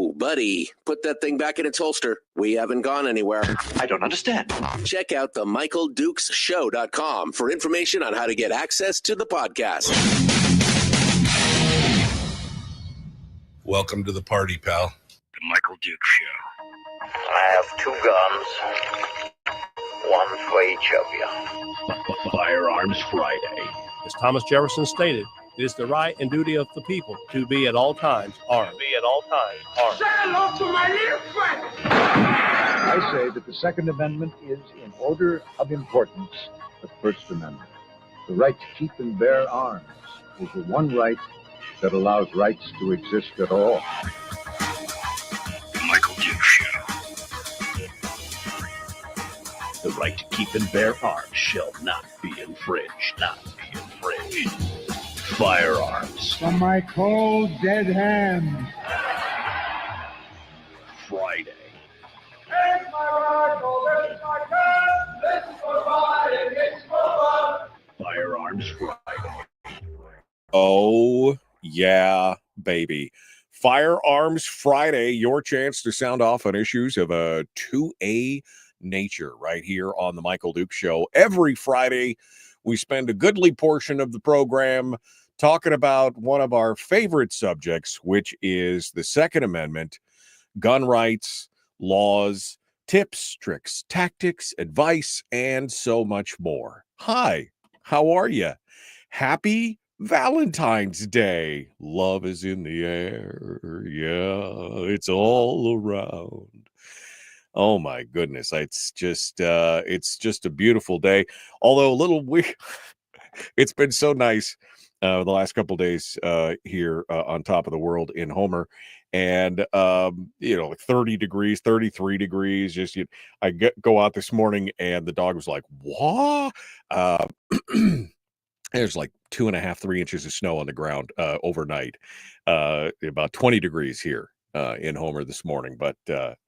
Whoa, buddy. Put that thing back in its holster. We haven't gone anywhere. I don't understand. Check out the MichaelDukesShow.com for information on how to get access to the podcast. Welcome to the party, pal. The Michael Dukes Show. I have 2 guns, one for each of you. Firearms Friday. As Thomas Jefferson stated, it is the right and duty of the people to be at all times armed. Say hello to my little friend. I say that the Second Amendment is, in order of importance, the First Amendment. The right to keep and bear arms is the one right that allows rights to exist at all. The Michael Dukes Show. The right to keep and bear arms shall not be infringed. Firearms. From my cold, dead hands. Friday. Take my rifle, this is my gun, this is for riding, it's for fun. Firearms Friday. Oh, yeah, baby. Firearms Friday, your chance to sound off on issues of a 2A nature right here on the Michael Dukes Show. Every Friday, we spend a goodly portion of the program talking about one of our favorite subjects, which is the Second Amendment, gun rights, laws, tips, tricks, tactics, advice, and so much more. Hi, how are you? Happy Valentine's Day. Love is in the air. Yeah, it's all around. Oh my goodness, it's just a beautiful day. Although a little weird, it's been so nice the last couple of days here on top of the world in Homer, and like 30 degrees, 33 degrees. Go out this morning, and the dog was like, "What?" There's like 2.5, 3 inches of snow on the ground overnight. About 20 degrees here in Homer this morning. But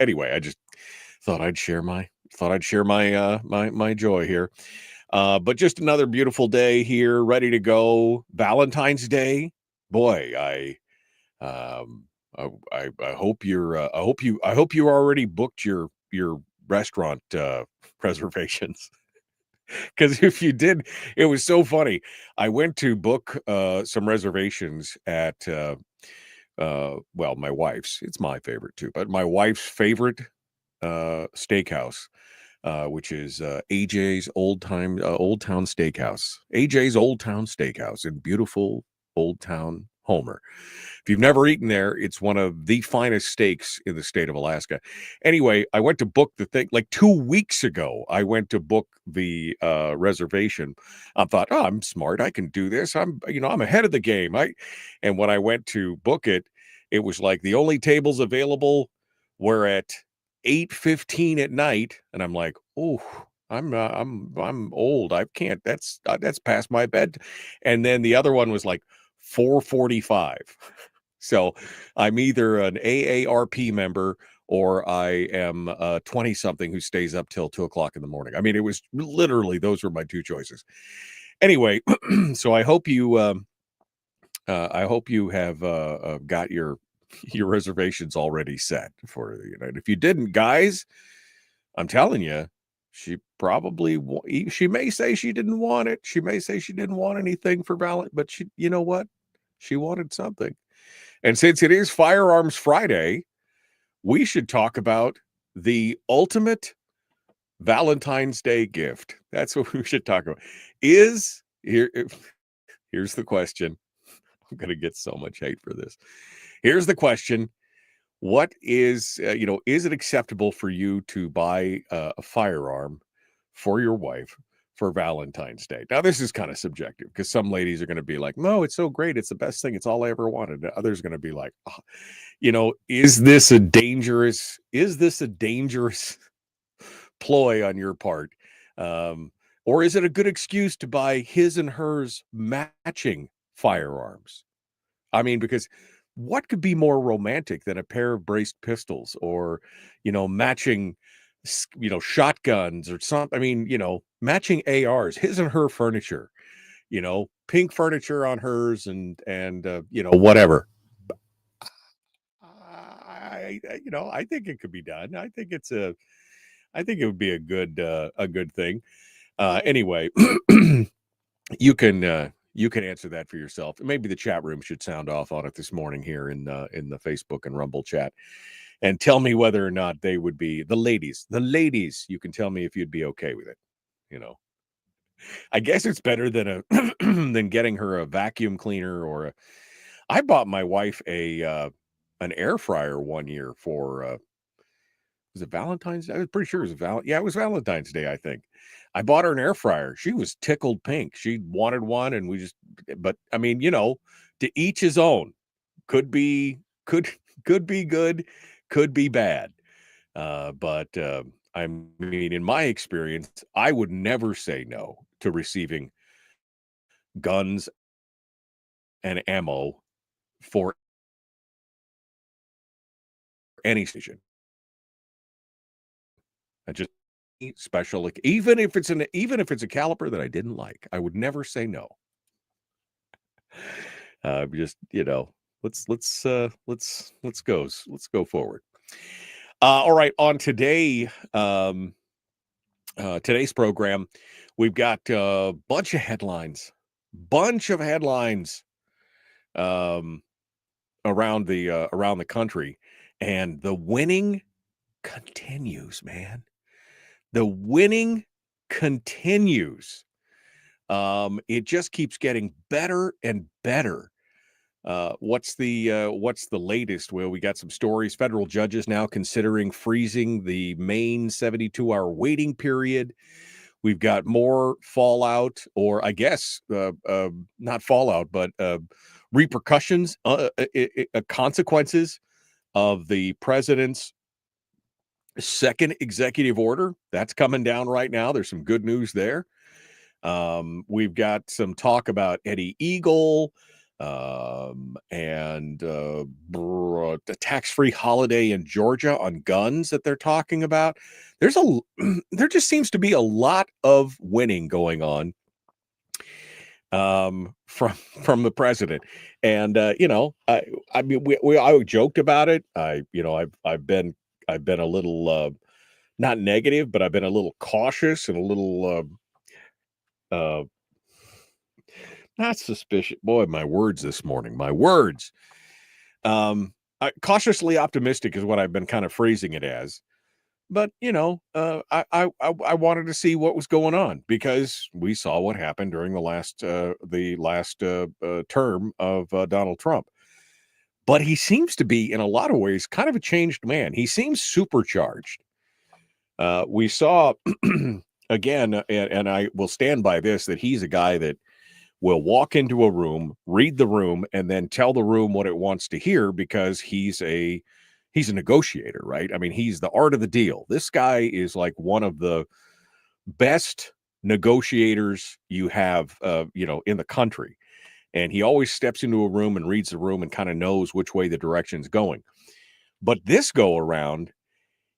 anyway, I just thought I'd share my my joy here. But just another beautiful day here, ready to go. Valentine's Day, boy. I hope I hope you already booked your restaurant reservations. Because if you did, it was so funny. I went to book some reservations at my wife's. It's my favorite too, but my wife's favorite steakhouse. Which is AJ's Old Town Steakhouse. AJ's Old Town Steakhouse in beautiful Old Town Homer. If you've never eaten there, it's one of the finest steaks in the state of Alaska. Anyway, I went to book the thing like 2 weeks ago. I went to book the reservation. I thought, oh, I'm smart. I can do this. I'm ahead of the game. And when I went to book it, it was like the only tables available were at 8:15 at night, and I'm like, oh, I'm old. I can't. That's past my bed. And then the other one was like 4:45. So I'm either an AARP member or I am 20 something who stays up till 2:00 in the morning. I mean, it was literally those were my two choices. Anyway, so I hope you have got your reservations already set for the night. If you didn't, guys, I'm telling you, she may say she didn't want it. She may say she didn't want anything for Valentine, but you know what? She wanted something. And since it is Firearms Friday, we should talk about the ultimate Valentine's Day gift. That's what we should talk about. Here's the question. I'm going to get so much hate for this. Here's the question. What is it acceptable for you to buy a firearm for your wife for Valentine's Day? Now, this is kind of subjective because some ladies are going to be like, no, it's so great. It's the best thing. It's all I ever wanted. And others are going to be like, is this a dangerous ploy on your part? Or is it a good excuse to buy his and hers matching firearms? I mean, because what could be more romantic than a pair of braced pistols or, matching, shotguns or something? I mean, matching ARs, his and her furniture, pink furniture on hers and whatever. I think it could be done. I think it would be a good thing. Anyway, you can answer that for yourself. Maybe the chat room should sound off on it this morning here in the Facebook and Rumble chat, and tell me whether or not they would be the ladies. You can tell me if you'd be okay with it. I guess it's better than than getting her a vacuum cleaner or I bought my wife an air fryer one year for was it Valentine's Day? I was pretty sure it was it was Valentine's Day, I think. I bought her an air fryer. She was tickled pink. She wanted one, and but I mean, to each his own. Could be good, could be bad. But I mean, in my experience, I would never say no to receiving guns and ammo for any station. I just special, even if it's a caliber that I didn't like, I would never say no. Just let's go forward. All right, on today's program, we've got a bunch of headlines around the country, and the winning continues, man. The winning continues. It just keeps getting better and better. What's the latest? Well, we got some stories. Federal judges now considering freezing the Maine 72-hour waiting period. We've got more fallout, or I guess not fallout, but repercussions, consequences of the president's second executive order. That's coming down right now. There's some good news there. We've got some talk about Eddie Eagle and the tax-free holiday in Georgia on guns that they're talking about. There just seems to be a lot of winning going on from the president. And I mean I joked about it. I've been a little not negative, but I've been a little cautious and a little not suspicious. Boy, my words this morning. My words. Cautiously optimistic is what I've been kind of phrasing it as. But I wanted to see what was going on, because we saw what happened during the last term of Donald Trump. But he seems to be, in a lot of ways, kind of a changed man. He seems supercharged. We saw again, and I will stand by this, that he's a guy that will walk into a room, read the room, and then tell the room what it wants to hear, because he's a negotiator, right? I mean, he's the art of the deal. This guy is like one of the best negotiators you have, in the country. And he always steps into a room and reads the room and kind of knows which way the direction's going. But this go around,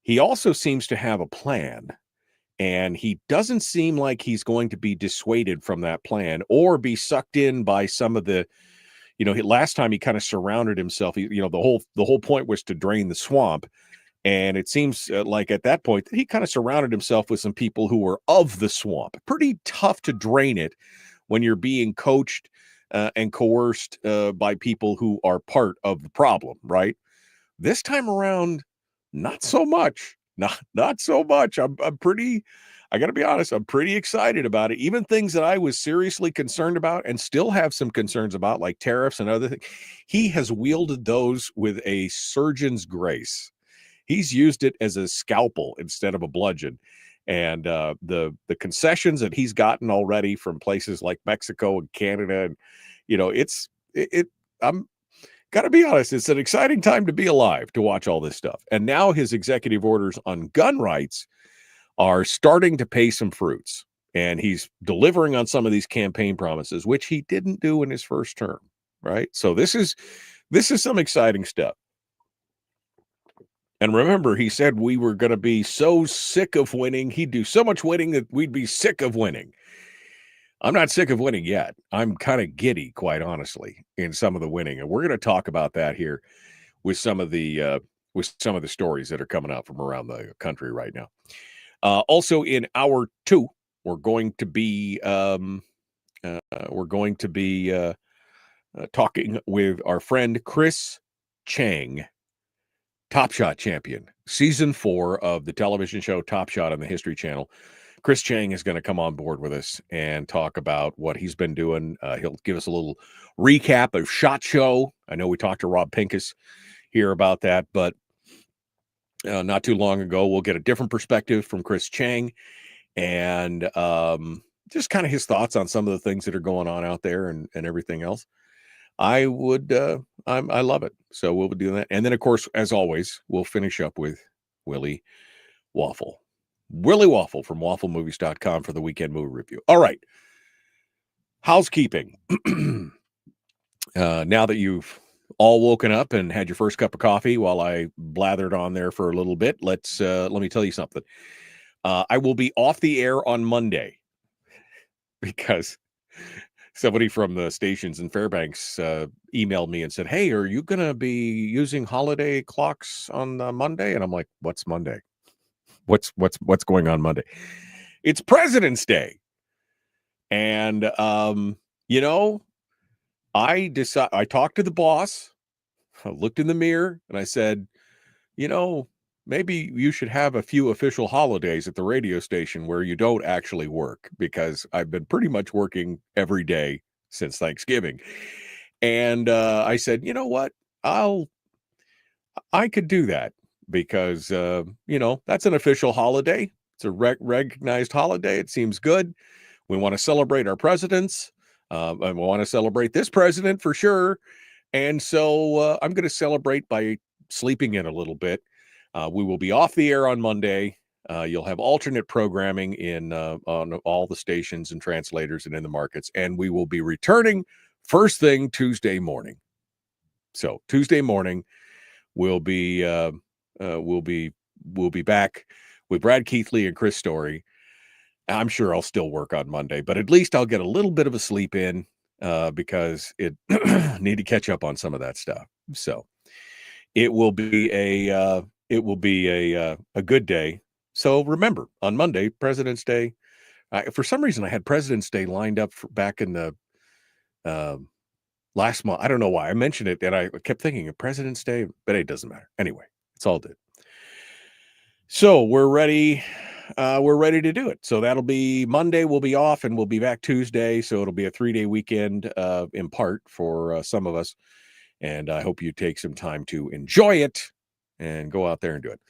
he also seems to have a plan. And he doesn't seem like he's going to be dissuaded from that plan or be sucked in by some of the, last time he kind of surrounded himself. The whole point was to drain the swamp. And it seems like at that point that he kind of surrounded himself with some people who were of the swamp. Pretty tough to drain it when you're being coached and coerced by people who are part of the problem, right? This time around, not so much. Not so much. I got to be honest, I'm pretty excited about it. Even things that I was seriously concerned about and still have some concerns about, like tariffs and other things, he has wielded those with a surgeon's grace. He's used it as a scalpel instead of a bludgeon. And the concessions that he's gotten already from places like Mexico and Canada, and I'm got to be honest, it's an exciting time to be alive to watch all this stuff. And now his executive orders on gun rights are starting to pay some fruits. And he's delivering on some of these campaign promises, which he didn't do in his first term, right? So this is some exciting stuff. And remember, he said we were going to be so sick of winning. He'd do so much winning that we'd be sick of winning. I'm not sick of winning yet. I'm kind of giddy, quite honestly, in some of the winning. And we're going to talk about that here with some of the with some of the stories that are coming out from around the country right now. Also in hour 2, we're going to be talking with our friend Chris Cheng, TopShot champion, season 4 of the television show TopShot on the History Channel. Chris Cheng is going to come on board with us and talk about what he's been doing. He'll give us a little recap of SHOT Show. I know we talked to Rob Pincus here about that, but not too long ago, we'll get a different perspective from Chris Cheng and just kind of his thoughts on some of the things that are going on out there and everything else. I love it. So we'll be doing that. And then, of course, as always, we'll finish up with Willie Waffle. Willie Waffle from wafflemovies.com for the weekend movie review. All right. Housekeeping. Now that you've all woken up and had your first cup of coffee while I blathered on there for a little bit, let me tell you something. I will be off the air on Monday because somebody from the stations in Fairbanks emailed me and said, "Hey, are you going to be using holiday clocks on Monday?" And I'm like, "What's Monday? What's going on Monday?" It's President's Day. And I talked to the boss, I looked in the mirror, and I said, maybe you should have a few official holidays at the radio station where you don't actually work, because I've been pretty much working every day since Thanksgiving. And I said, you know what? I could do that because, that's an official holiday. It's a recognized holiday. It seems good. We want to celebrate our presidents. And we want to celebrate this president for sure. And so I'm going to celebrate by sleeping in a little bit. We will be off the air on Monday. You'll have alternate programming on all the stations and translators and in the markets. And we will be returning first thing Tuesday morning. So Tuesday morning, we'll be back with Brad Keithley and Chris Story. I'm sure I'll still work on Monday, but at least I'll get a little bit of a sleep in because it need to catch up on some of that stuff. So it will be a good day. So remember, on Monday, President's Day. For some reason, I had President's Day lined up back in the last month. I don't know why I mentioned it, and I kept thinking of President's Day, but it doesn't matter. Anyway, it's all good. So we're ready. We're ready to do it. So that'll be Monday. We'll be off and we'll be back Tuesday. So it'll be a 3-day weekend in part for some of us. And I hope you take some time to enjoy it and go out there and do it.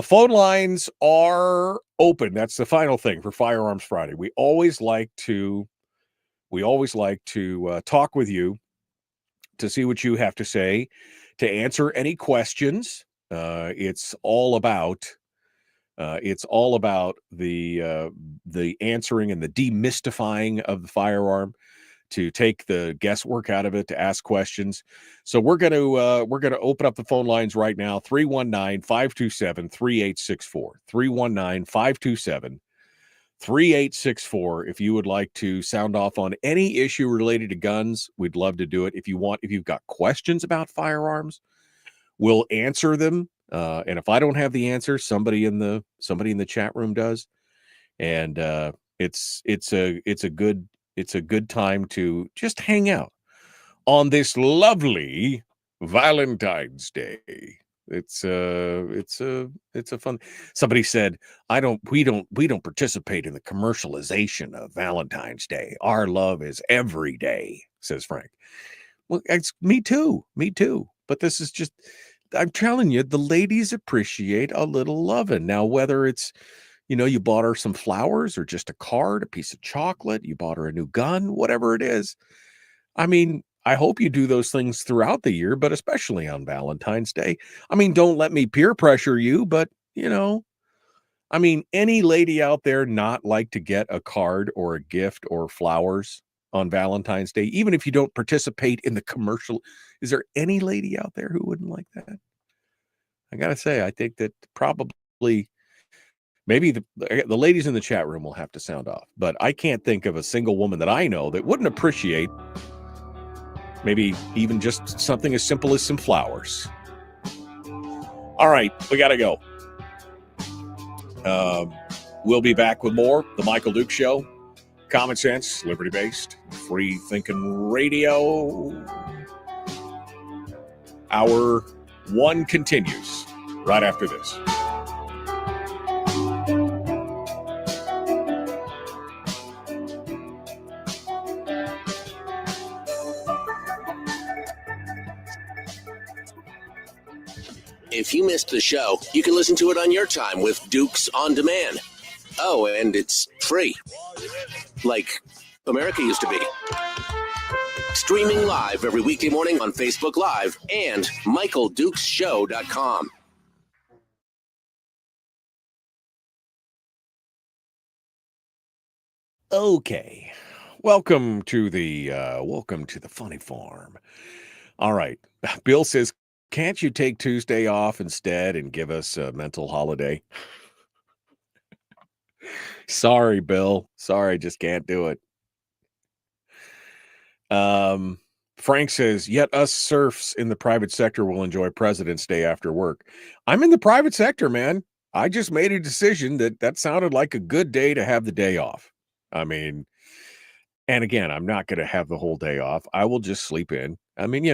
Phone lines are open. That's the final thing for Firearms Friday. We always like to talk with you to see what you have to say, to answer any questions. It's all about the answering and the demystifying of the firearm, to take the guesswork out of it, to ask questions. So we're going to open up the phone lines right now. 319-527-3864. 319-527-3864. If you would like to sound off on any issue related to guns, we'd love to do it. If you've got questions about firearms, we'll answer them. And if I don't have the answer, somebody in the chat room does. And it's a good time to just hang out on this lovely Valentine's Day. It's a fun. Somebody said, we don't participate in the commercialization of Valentine's Day. Our love is every day, says Frank. Well, it's me too. But this is just, I'm telling you, the ladies appreciate a little loving. Now, whether it's, you bought her some flowers or just a card, a piece of chocolate, you bought her a new gun, whatever it is. I mean, I hope you do those things throughout the year, but especially on Valentine's Day. I mean, don't let me peer pressure you, but, any lady out there not like to get a card or a gift or flowers on Valentine's Day, even if you don't participate in the commercial? Is there any lady out there who wouldn't like that? I got to say, I think that probably maybe the ladies in the chat room will have to sound off, but I can't think of a single woman that I know that wouldn't appreciate maybe even just something as simple as some flowers. All right, we got to go. We'll be back with more. The Michael Duke Show. Common sense, liberty-based, free-thinking radio. Hour 1 continues right after this. If you missed the show, you can listen to it on your time with Dukes On Demand. Oh, and it's free. Like America used to be. Streaming live every weekday morning on Facebook Live and MichaelDukesShow.com. Okay. Welcome to the funny farm. All right. Bill says, can't you take Tuesday off instead and give us a mental holiday? Sorry, Bill. Sorry, just can't do it. Frank says, yet us serfs in the private sector will enjoy President's Day after work. I'm in the private sector, man. I just made a decision that sounded like a good day to have the day off. I mean, and again, I'm not going to have the whole day off. I will just sleep in. I mean,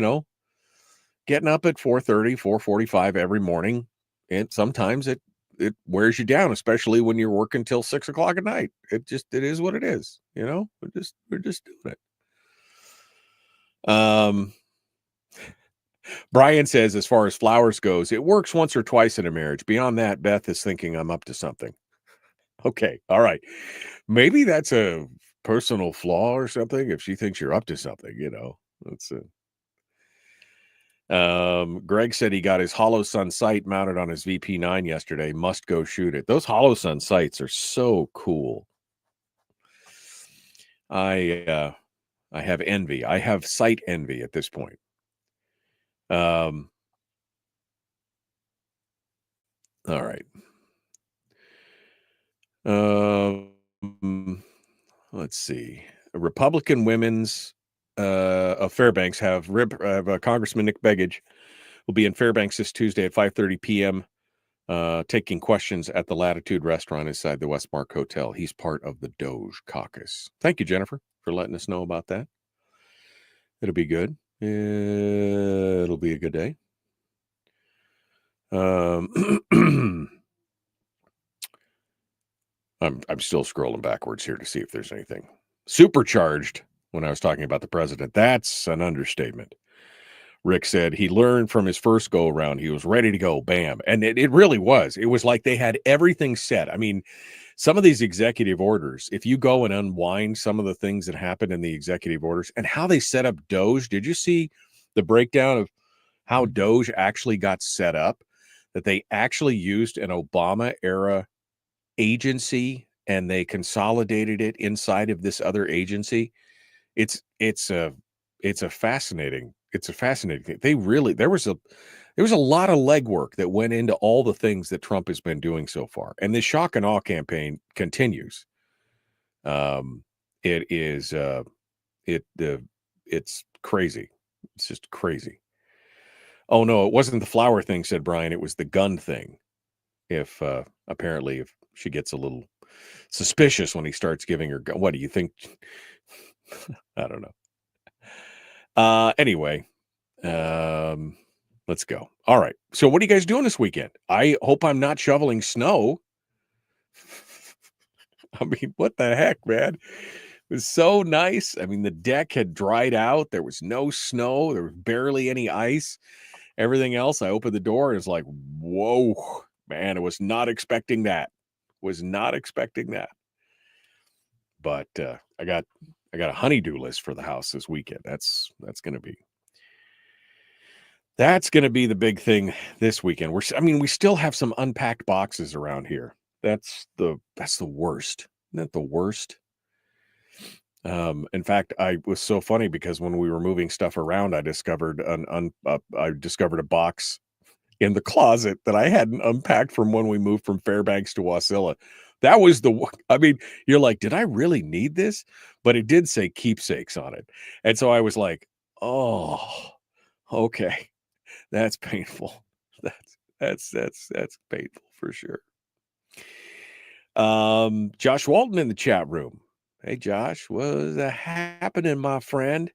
getting up at 4:30, 4:45 every morning, and sometimes it wears you down, especially when you're working till 6 o'clock at night. It is what it is. We're just doing it. Brian says, as far as flowers goes, it works once or twice in a marriage. Beyond that, Beth is thinking I'm up to something. Okay. All right. Maybe that's a personal flaw or something. If she thinks you're up to something, that's it. Greg said he got his Hollow Sun sight mounted on his VP9 yesterday. Must go shoot it. Those Hollow Sun sights are so cool. I have envy. I have sight envy at this point. All right. Let's see. Republican women's of Fairbanks have Congressman Nick Begich will be in Fairbanks this Tuesday at 5:30 p.m. Taking questions at the Latitude Restaurant inside the Westmark Hotel. He's part of the Doge Caucus. Thank you, Jennifer, for letting us know about that. It'll be good. It'll be a good day. I'm still scrolling backwards here to see if there's anything. Supercharged when I was talking about the president. That's an understatement. Rick said he learned from his first go around. He was ready to go. Bam. And it really was. It was like they had everything set. I mean, some of these executive orders, if you go and unwind some of the things that happened in the executive orders and how they set up Doge, did you see the breakdown of how Doge actually got set up? That they actually used an Obama era agency and they consolidated it inside of this other agency. It's a fascinating thing. There was a lot of legwork that went into all the things that Trump has been doing so far. And this shock and awe campaign continues. It's crazy. It's just crazy. Oh no, it wasn't the flower thing, said Brian. It was the gun thing. If apparently if she gets a little suspicious when he starts giving her gun. What do you think? I don't know. Anyway, let's go. All right. So what are you guys doing this weekend? I hope I'm not shoveling snow. I mean, what the heck, man? It was so nice. I mean, the deck had dried out. There was no snow. There was barely any ice. Everything else, I opened the door and it's like, whoa, man, I was not expecting that. But I got a honey-do list for the house this weekend. That's going to be the big thing this weekend. We still have some unpacked boxes around here. That's the worst. Isn't that the worst? In fact, I was so funny because when we were moving stuff around, I discovered a box in the closet that I hadn't unpacked from when we moved from Fairbanks to Wasilla. That was you're like, did I really need this? But it did say keepsakes on it. And so I was like, oh, okay. That's painful. That's painful for sure. Josh Walton in the chat room. Hey, Josh, what's happening, my friend?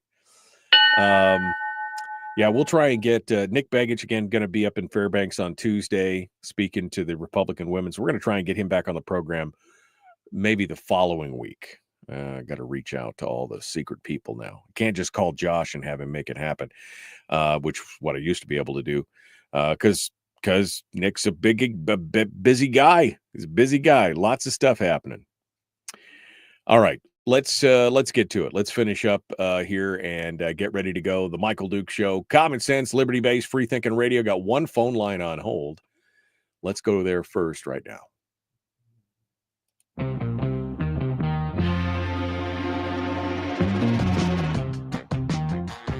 Yeah, we'll try and get Nick Begich again, going to be up in Fairbanks on Tuesday, speaking to the Republican women. So we're going to try and get him back on the program maybe the following week. I got to reach out to all the secret people now. Can't just call Josh and have him make it happen, which is what I used to be able to do, because Nick's a busy guy. He's a busy guy. Lots of stuff happening. All right. Let's get to it. Let's finish up here and get ready to go. The Michael Duke Show, common sense, liberty-based, free-thinking radio. Got one phone line on hold. Let's go there first right now.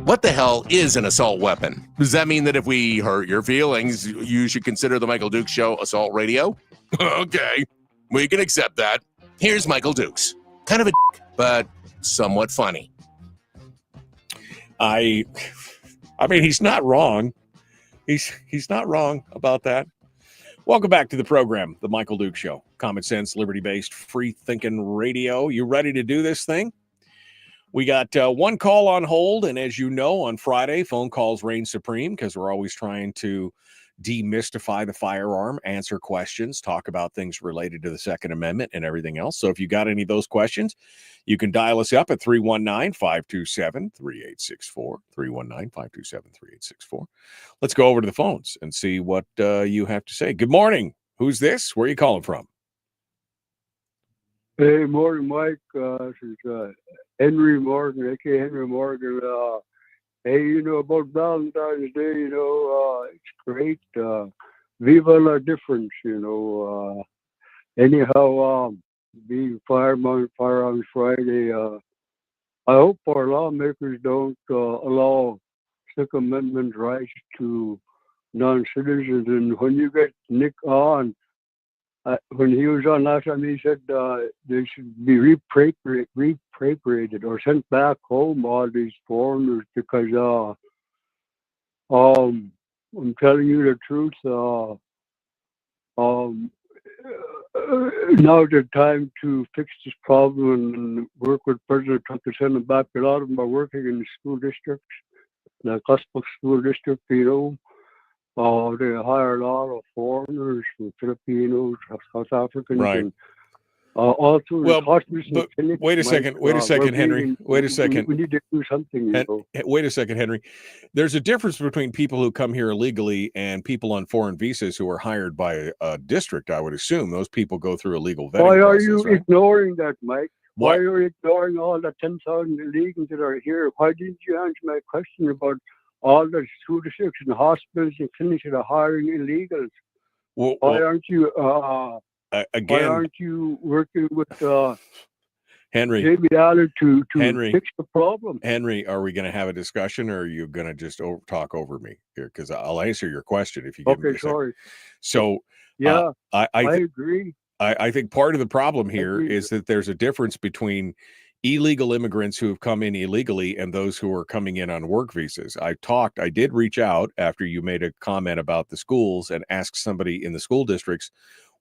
What the hell is an assault weapon? Does that mean that if we hurt your feelings, you should consider the Michael Dukes Show assault radio? Okay, we can accept that. Here's Michael Dukes. Kind of a dick, but somewhat funny. I mean, he's not wrong. He's not wrong about that. Welcome back to the program, the Michael Duke Show. Common sense, liberty-based, free-thinking radio. You ready to do this thing? We got one call on hold, and as you know, on Friday, phone calls reign supreme because we're always trying to demystify the firearm, answer questions, talk about things related to the Second Amendment and everything else. So if you got any of those questions, you can dial us up at 319-527-3864, 319-527-3864. Let's go over to the phones and see what you have to say. Good morning. Who's this? Where are you calling from? Hey, morning, Mike. This is Henry Morgan, a.k.a. Henry Morgan. Hey, about Valentine's Day, it's great. Viva la difference, Anyhow, being Firearms Friday, I hope our lawmakers don't allow Second Amendment rights to non-citizens. And when you get Nick on, when he was on last time, he said they should be repatriated or sent back home, all these foreigners, because I'm telling you the truth. Now's the time to fix this problem and work with President Trump to send them back. A lot of them are working in the school districts, the Gospel School District, they hire a lot of foreigners, from Filipinos, South Africans, right. And all through the hospitals. Wait a second, Henry. Wait a second. We need to do something. Wait a second, Henry. There's a difference between people who come here illegally and people on foreign visas who are hired by a district, I would assume. Those people go through a legal vetting Why are process, you right? ignoring that, Mike? What? Why are you ignoring all the 10,000 illegals that are here? Why didn't you answer my question about all the school districts and hospitals and clinics that are hiring illegals? Why aren't you again? Why aren't you working with Henry Jamie Allen to Henry, fix the problem? Henry, are we going to have a discussion, or are you going to just talk over me here? Because I'll answer your question if you give me a second. Sorry. So yeah, I agree. I think part of the problem here is that there's a difference between illegal immigrants who have come in illegally and those who are coming in on work visas. I did reach out after you made a comment about the schools and asked somebody in the school districts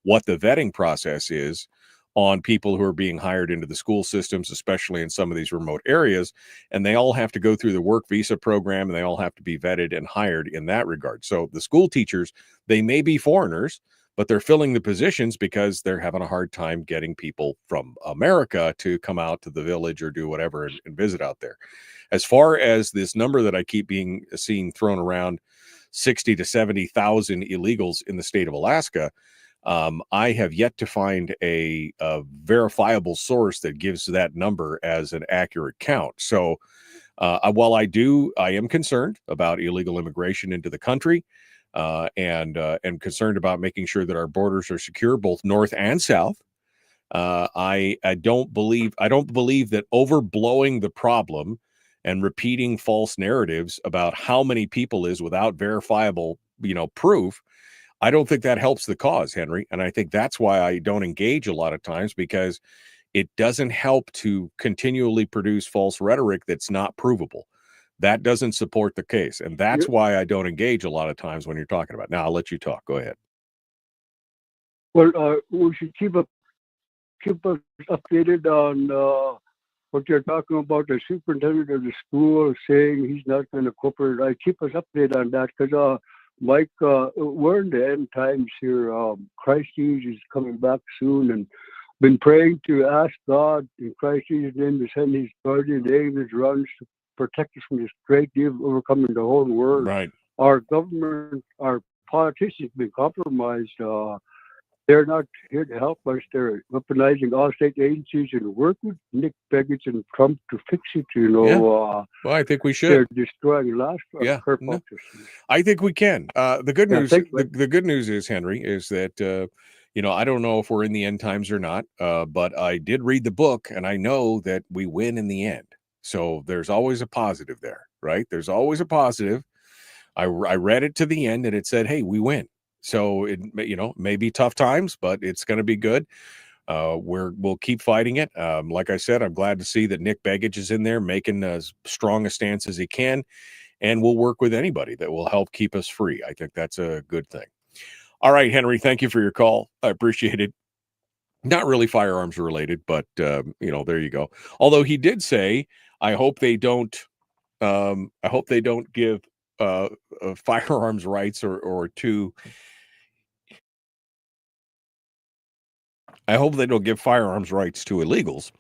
what the vetting process is on people who are being hired into the school systems, especially in some of these remote areas. And they all have to go through the work visa program, and they all have to be vetted and hired in that regard. So the school teachers, they may be foreigners, but they're filling the positions because they're having a hard time getting people from America to come out to the village or do whatever and visit out there. As far as this number that I keep seeing thrown around, 60 to 70,000 illegals in the state of Alaska, I have yet to find a verifiable source that gives that number as an accurate count. So while I am concerned about illegal immigration into the country, and concerned about making sure that our borders are secure, both north and south. I don't believe that overblowing the problem and repeating false narratives about how many people is without verifiable, proof. I don't think that helps the cause, Henry. And I think that's why I don't engage a lot of times, because it doesn't help to continually produce false rhetoric that's not provable. That doesn't support the case. And that's why I don't engage a lot of times when you're talking about it. Now, I'll let you talk. Go ahead. Well, we should keep us updated on what you're talking about. The superintendent of the school saying he's not going to cooperate. Keep us updated on that because, Mike, we're in the end times here. Christ Jesus is coming back soon, and been praying to ask God in Christ Jesus' name to send His guardian angels around to protect us from this great deal of overcoming the whole world. Right. Our government, our politicians have been compromised. They're not here to help us. They're weaponizing all state agencies and work with Nick Begich and Trump to fix it. Well, I think we should. They're destroying No. I think we can. The good news, the good news is, Henry, is that I don't know if we're in the end times or not, but I did read the book, and I know that we win in the end. So there's always a positive there, right? There's always a positive. I read it to the end, and it said, "Hey, we win." So it may be tough times, but it's going to be good. We'll keep fighting it. Like I said, I'm glad to see that Nick Begich is in there making as strong a stance as he can, and we'll work with anybody that will help keep us free. I think that's a good thing. All right, Henry, thank you for your call. I appreciate it. Not really firearms related, but there you go. Although he did say, I hope they don't give firearms rights or to. I hope they don't give firearms rights to illegals.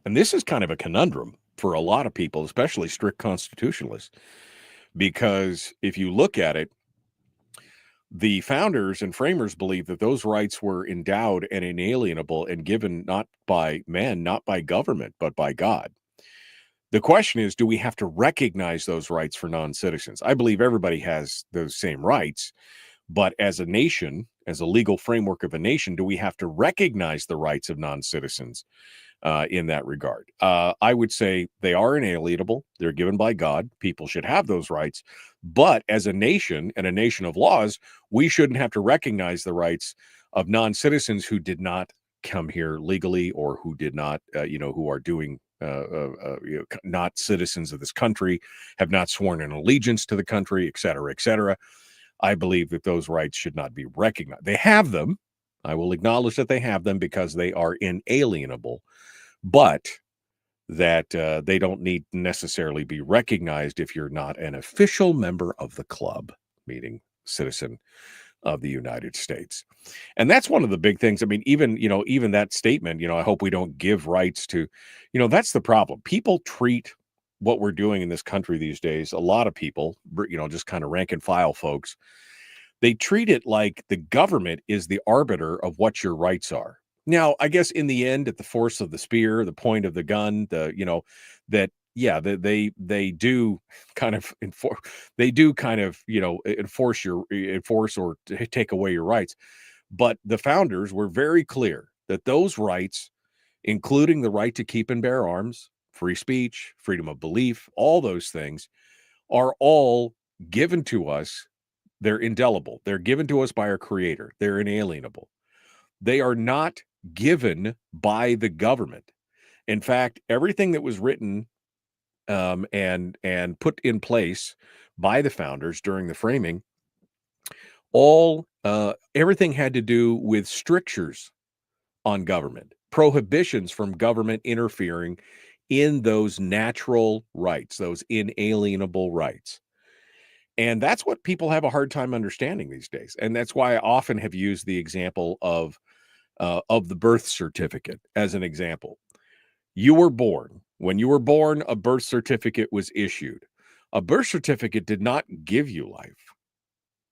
And this is kind of a conundrum for a lot of people, especially strict constitutionalists, because if you look at it, the founders and framers believe that those rights were endowed and inalienable and given not by men, not by government, but by God. The question is, do we have to recognize those rights for non-citizens? I believe everybody has those same rights, but as a nation, as a legal framework of a nation, do we have to recognize the rights of non-citizens in that regard? I would say they are inalienable. They're given by God. People should have those rights. But as a nation and a nation of laws, we shouldn't have to recognize the rights of non-citizens who did not come here legally or who did not, who are doing not citizens of this country, have not sworn an allegiance to the country, et cetera, et cetera. I believe that those rights should not be recognized. They have them. I will acknowledge that they have them because they are inalienable, but that they don't need to necessarily be recognized if you're not an official member of the club, meaning citizen of the United States. And that's one of the big things. I mean, even that statement, I hope we don't give rights to, that's the problem. People treat what we're doing in this country these days, a lot of people, just kind of rank and file folks, they treat it like the government is the arbiter of what your rights are. Now, I guess in the end, at the force of the spear, the point of the gun, they do kind of enforce or take away your rights. But the founders were very clear that those rights, including the right to keep and bear arms, free speech, freedom of belief, all those things are all given to us. They're indelible. They're given to us by our Creator. They're inalienable. They are not given by the government. In fact, everything that was written and put in place by the founders during the framing, everything had to do with strictures on government, prohibitions from government interfering in those natural rights, those inalienable rights. And that's what people have a hard time understanding these days. And that's why I often have used the example of the birth certificate as an example. You were born. When you were born, a birth certificate was issued. A birth certificate did not give you life.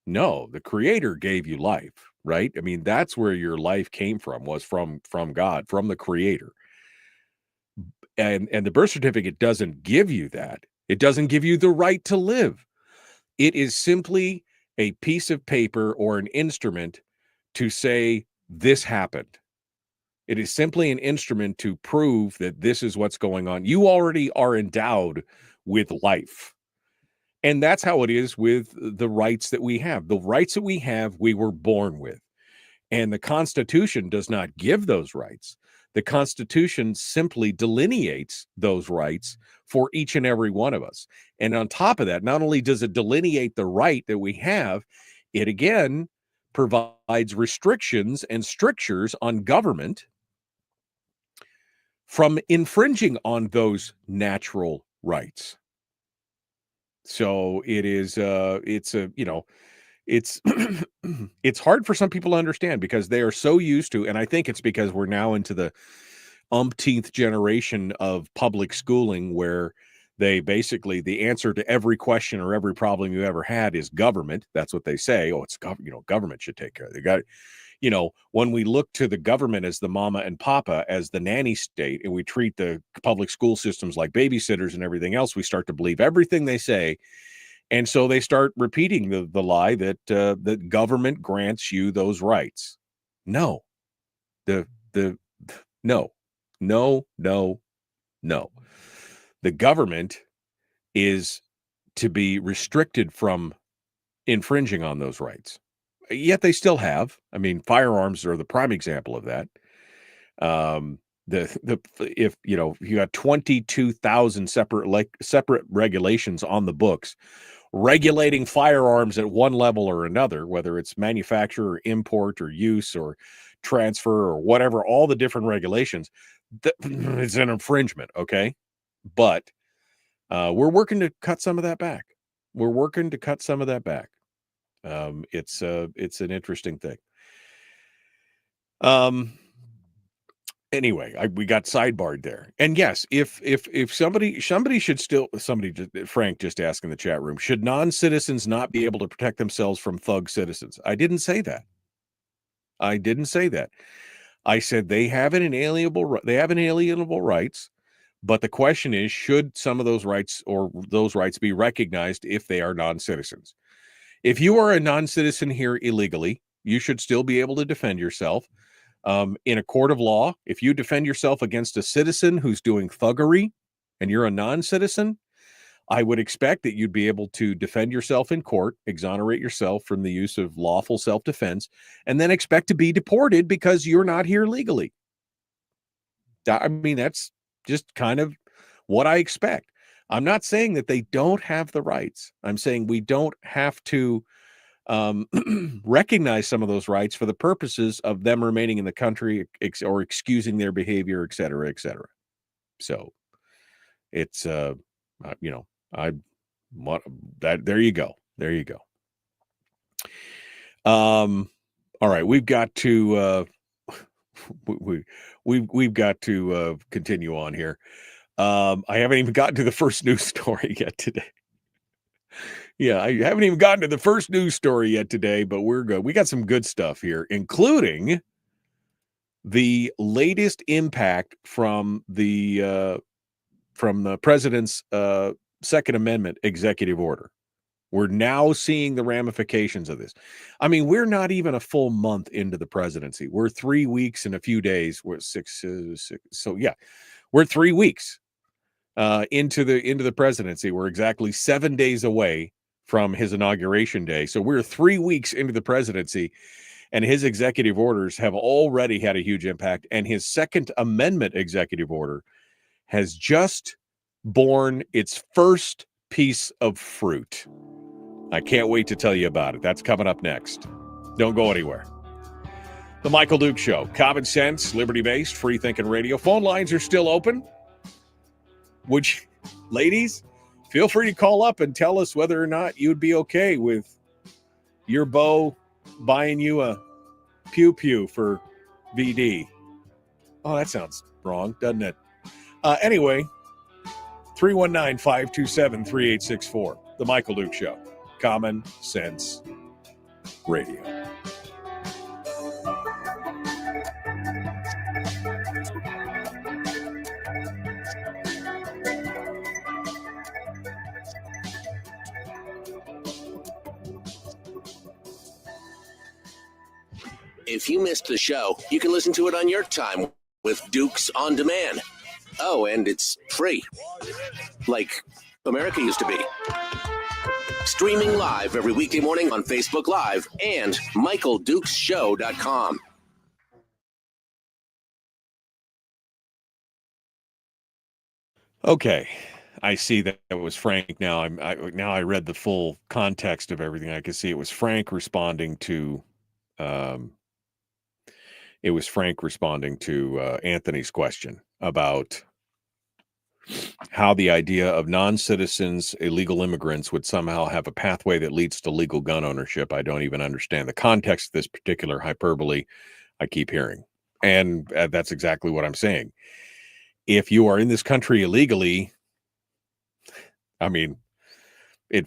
No, the Creator gave you life, right? I mean, that's where your life came from, was from God, from the Creator. And the birth certificate doesn't give you that. It doesn't give you the right to live. It is simply a piece of paper or an instrument to say this happened. It is simply an instrument to prove that this is what's going on. You already are endowed with life. And that's how it is with the rights that we have. The rights that we have, we were born with. And the Constitution does not give those rights. The Constitution simply delineates those rights for each and every one of us. And on top of that, not only does it delineate the right that we have, it again provides restrictions and strictures on government from infringing on those natural rights. So it's it's hard for some people to understand because they are so used to, and I think it's because we're now into the umpteenth generation of public schooling where they basically, the answer to every question or every problem you ever had is government. That's what they say. Oh, it's government should take care of it. They got it. When we look to the government as the mama and papa, as the nanny state, and we treat the public school systems like babysitters and everything else, we start to believe everything they say. And so they start repeating the lie that that government grants you those rights. No, no. The government is to be restricted from infringing on those rights. Yet they still have. I mean, firearms are the prime example of that. If you got 22,000 separate regulations on the books regulating firearms at one level or another, whether it's manufacture or import or use or transfer or whatever, all the different regulations, it's an infringement. Okay. But we're working to cut some of that back. It's an interesting thing. Anyway, we got sidebarred there. And yes, if somebody should still, Frank just asked in the chat room, should non-citizens not be able to protect themselves from thug citizens? I didn't say that. I said they have inalienable rights, but the question is, should some of those rights be recognized if they are non-citizens? If you are a non-citizen here illegally, you should still be able to defend yourself. In a court of law, if you defend yourself against a citizen who's doing thuggery and you're a non-citizen, I would expect that you'd be able to defend yourself in court, exonerate yourself from the use of lawful self-defense, and then expect to be deported because you're not here legally. I mean, that's just kind of what I expect. I'm not saying that they don't have the rights. I'm saying we don't have to recognize some of those rights for the purposes of them remaining in the country or excusing their behavior, et cetera, et cetera. So it's, there you go. All right. We've got to, we've got to continue on here. I haven't even gotten to the first news story yet today. Yeah, I haven't even gotten to the first news story yet today, but we're good. We got some good stuff here, including the latest impact from the president's Second Amendment executive order. We're now seeing the ramifications of this. I mean, we're not even a full month into the presidency. We're 3 weeks and a few days. We're six. So yeah, we're 3 weeks into the presidency. We're exactly 7 days away from his inauguration day. So we're 3 weeks into the presidency, and his executive orders have already had a huge impact. And his Second Amendment executive order has just borne its first piece of fruit. I can't wait to tell you about it. That's coming up next. Don't go anywhere. The Michael Duke Show. Common sense, liberty-based, free-thinking radio. Phone lines are still open. Ladies, feel free to call up and tell us whether or not you'd be okay with your beau buying you a pew-pew for VD. Oh, that sounds wrong, doesn't it? Anyway, 319-527-3864. The Michael Duke Show. Common Sense Radio. If you missed the show, you can listen to it on your time with Dukes On Demand. Oh, and it's free. Like America used to be. Streaming live every weekday morning on Facebook Live and MichaelDukesShow.com. Okay, I see that it was Frank. Now I read the full context of everything. I could see it was Frank responding to Anthony's question about how the idea of non-citizens, illegal immigrants would somehow have a pathway that leads to legal gun ownership. I don't even understand the context of this particular hyperbole I keep hearing. And that's exactly what I'm saying. If you are in this country illegally, I mean,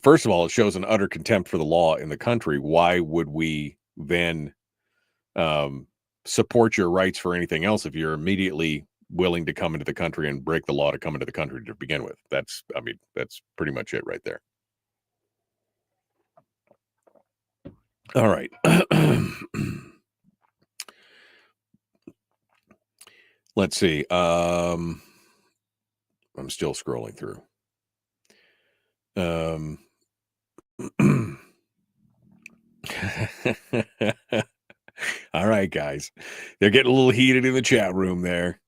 first of all, it shows an utter contempt for the law in the country. Why would we then support your rights for anything else if you're immediately willing to come into the country and break the law to come into the country to begin with? That's pretty much it right there. All right. Let's see. I'm still scrolling through. All right, guys. They're getting a little heated in the chat room there.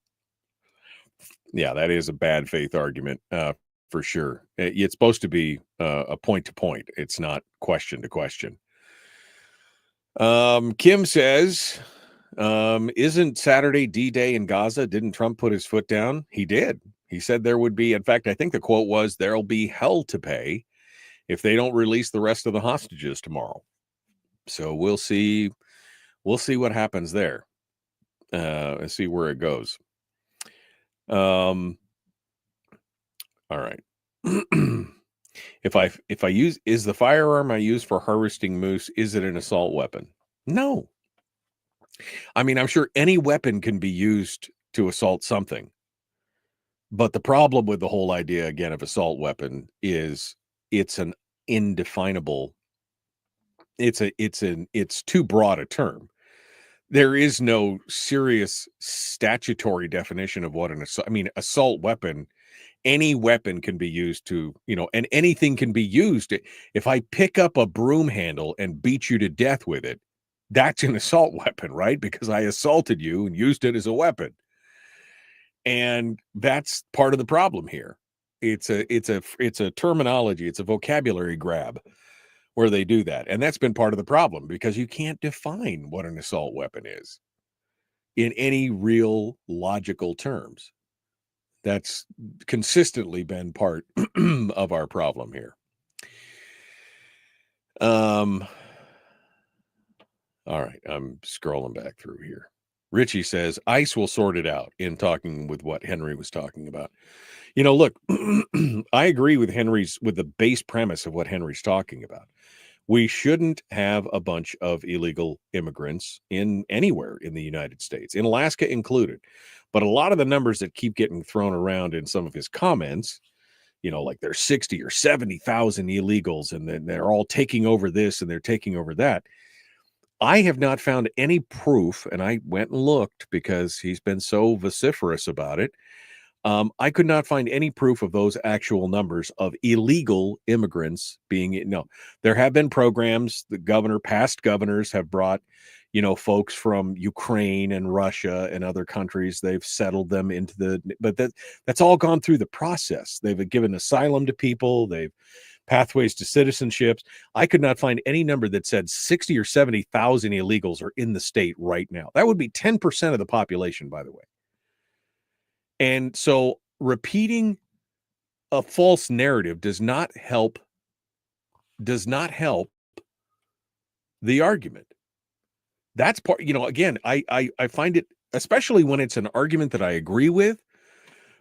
Yeah, that is a bad faith argument for sure. It's supposed to be a point to point. It's not question to question. Kim says, isn't Saturday D-Day in Gaza? Didn't Trump put his foot down? He did. He said there would be, in fact, I think the quote was, there'll be hell to pay if they don't release the rest of the hostages tomorrow. So we'll see what happens there. And see where it goes. All right. If I use, is the firearm I use for harvesting moose, is it an assault weapon? No. I mean, I'm sure any weapon can be used to assault something. But the problem with the whole idea, again, of assault weapon is it's an indefinable, it's too broad a term. There is no serious statutory definition of what an assault, assault weapon, any weapon can be used to, and anything can be used. If I pick up a broom handle and beat you to death with it, that's an assault weapon, right? Because I assaulted you and used it as a weapon. And that's part of the problem here. It's a terminology, it's a vocabulary grab where they do that. And that's been part of the problem because you can't define what an assault weapon is in any real logical terms. That's consistently been part of our problem here. All right, I'm scrolling back through here. Richie says ICE will sort it out in talking with what Henry was talking about. Look, I agree with the base premise of what Henry's talking about. We shouldn't have a bunch of illegal immigrants in anywhere in the United States, in Alaska included. But a lot of the numbers that keep getting thrown around in some of his comments, like there's 60 or 70,000 illegals and then they're all taking over this and they're taking over that. I have not found any proof, and I went and looked because he's been so vociferous about it. I could not find any proof of those actual numbers of illegal immigrants being. No, there have been programs. Past governors have brought, folks from Ukraine and Russia and other countries. They've settled them but that's all gone through the process. They've given asylum to people. They've pathways to citizenships. I could not find any number that said 60 or 70,000 illegals are in the state right now. That would be 10% of the population, by the way. And so repeating a false narrative does not help the argument. That's part, again, I find it, especially when it's an argument that I agree with,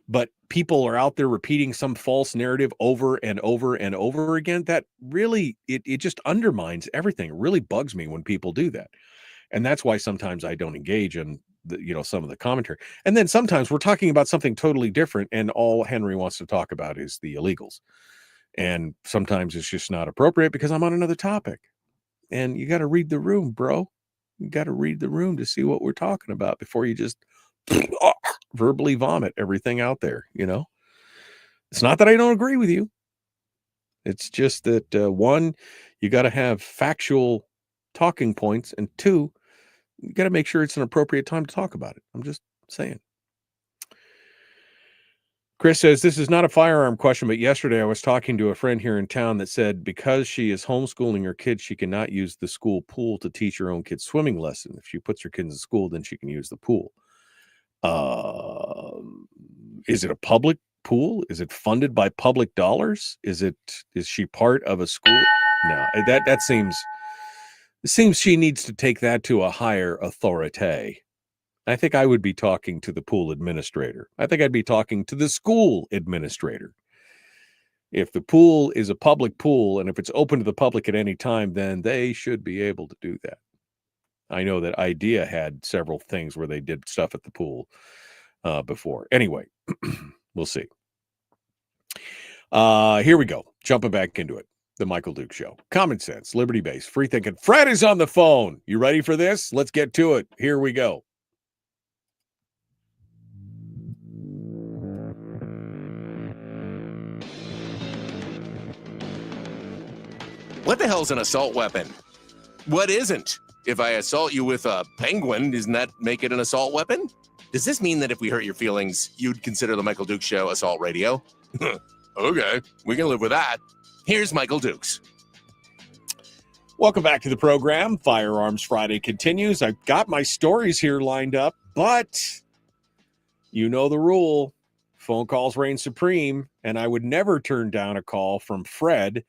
but people are out there repeating some false narrative over and over and over again, that really, it just undermines everything. It really bugs me when people do that. And that's why sometimes I don't engage in some of the commentary. And then sometimes we're talking about something totally different and all Henry wants to talk about is the illegals. And sometimes it's just not appropriate because I'm on another topic. And you got to read the room, bro. You got to read the room to see what we're talking about before you just verbally vomit everything out there. It's not that I don't agree with you. It's just that one, you got to have factual talking points, and two, you got to make sure it's an appropriate time to talk about it. I'm just saying. Chris says, this is not a firearm question, but yesterday I was talking to a friend here in town that said because she is homeschooling her kids, she cannot use the school pool to teach her own kids swimming lesson. If she puts her kids in school, then she can use the pool. Is it a public pool? Is it funded by public dollars? Is she part of a school? No, that seems she needs to take that to a higher authority. I think I would be talking to the pool administrator. I think I'd be talking to the school administrator. If the pool is a public pool and if it's open to the public at any time, then they should be able to do that. I know that IDEA had several things where they did stuff at the pool before. Anyway, we'll see. Here we go. Jumping back into it. The Michael Duke Show. Common sense, liberty-based, free thinking. Fred is on the phone. You ready for this? Let's get to it. Here we go. What the hell's an assault weapon? What isn't? If I assault you with a penguin, doesn't that make it an assault weapon? Does this mean that if we hurt your feelings, you'd consider the Michael Dukes Show assault radio? Okay, we can live with that. Here's Michael Dukes. Welcome back to the program. Firearms Friday continues. I've got my stories here lined up, but you know the rule. Phone calls reign supreme, and I would never turn down a call from Fred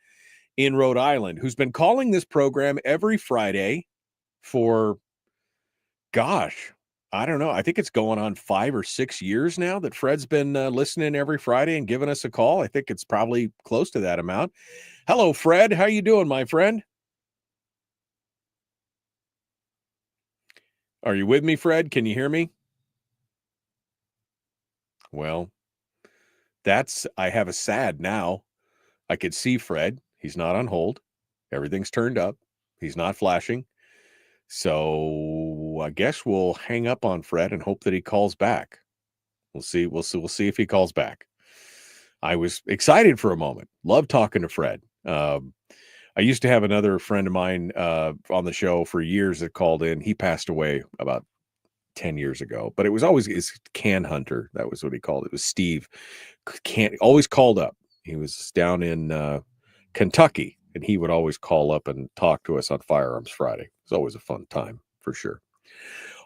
in Rhode Island, who's been calling this program every Friday for, gosh, I don't know. I think it's going on 5 or 6 years now that Fred's been listening every Friday and giving us a call. I think it's probably close to that amount. Hello, Fred. How you doing, my friend? Are you with me, Fred? Can you hear me? Well, I have a sad now. I could see Fred. He's not on hold. Everything's turned up. He's not flashing. So I guess we'll hang up on Fred and hope that he calls back. We'll see. We'll see if he calls back. I was excited for a moment. Love talking to Fred. I used to have another friend of mine on the show for years that called in. He passed away about 10 years ago, but it was always his can hunter. That was what he called it. It was Steve. Always called up. He was down in Kentucky, and he would always call up and talk to us on Firearms Friday. It was always a fun time for sure.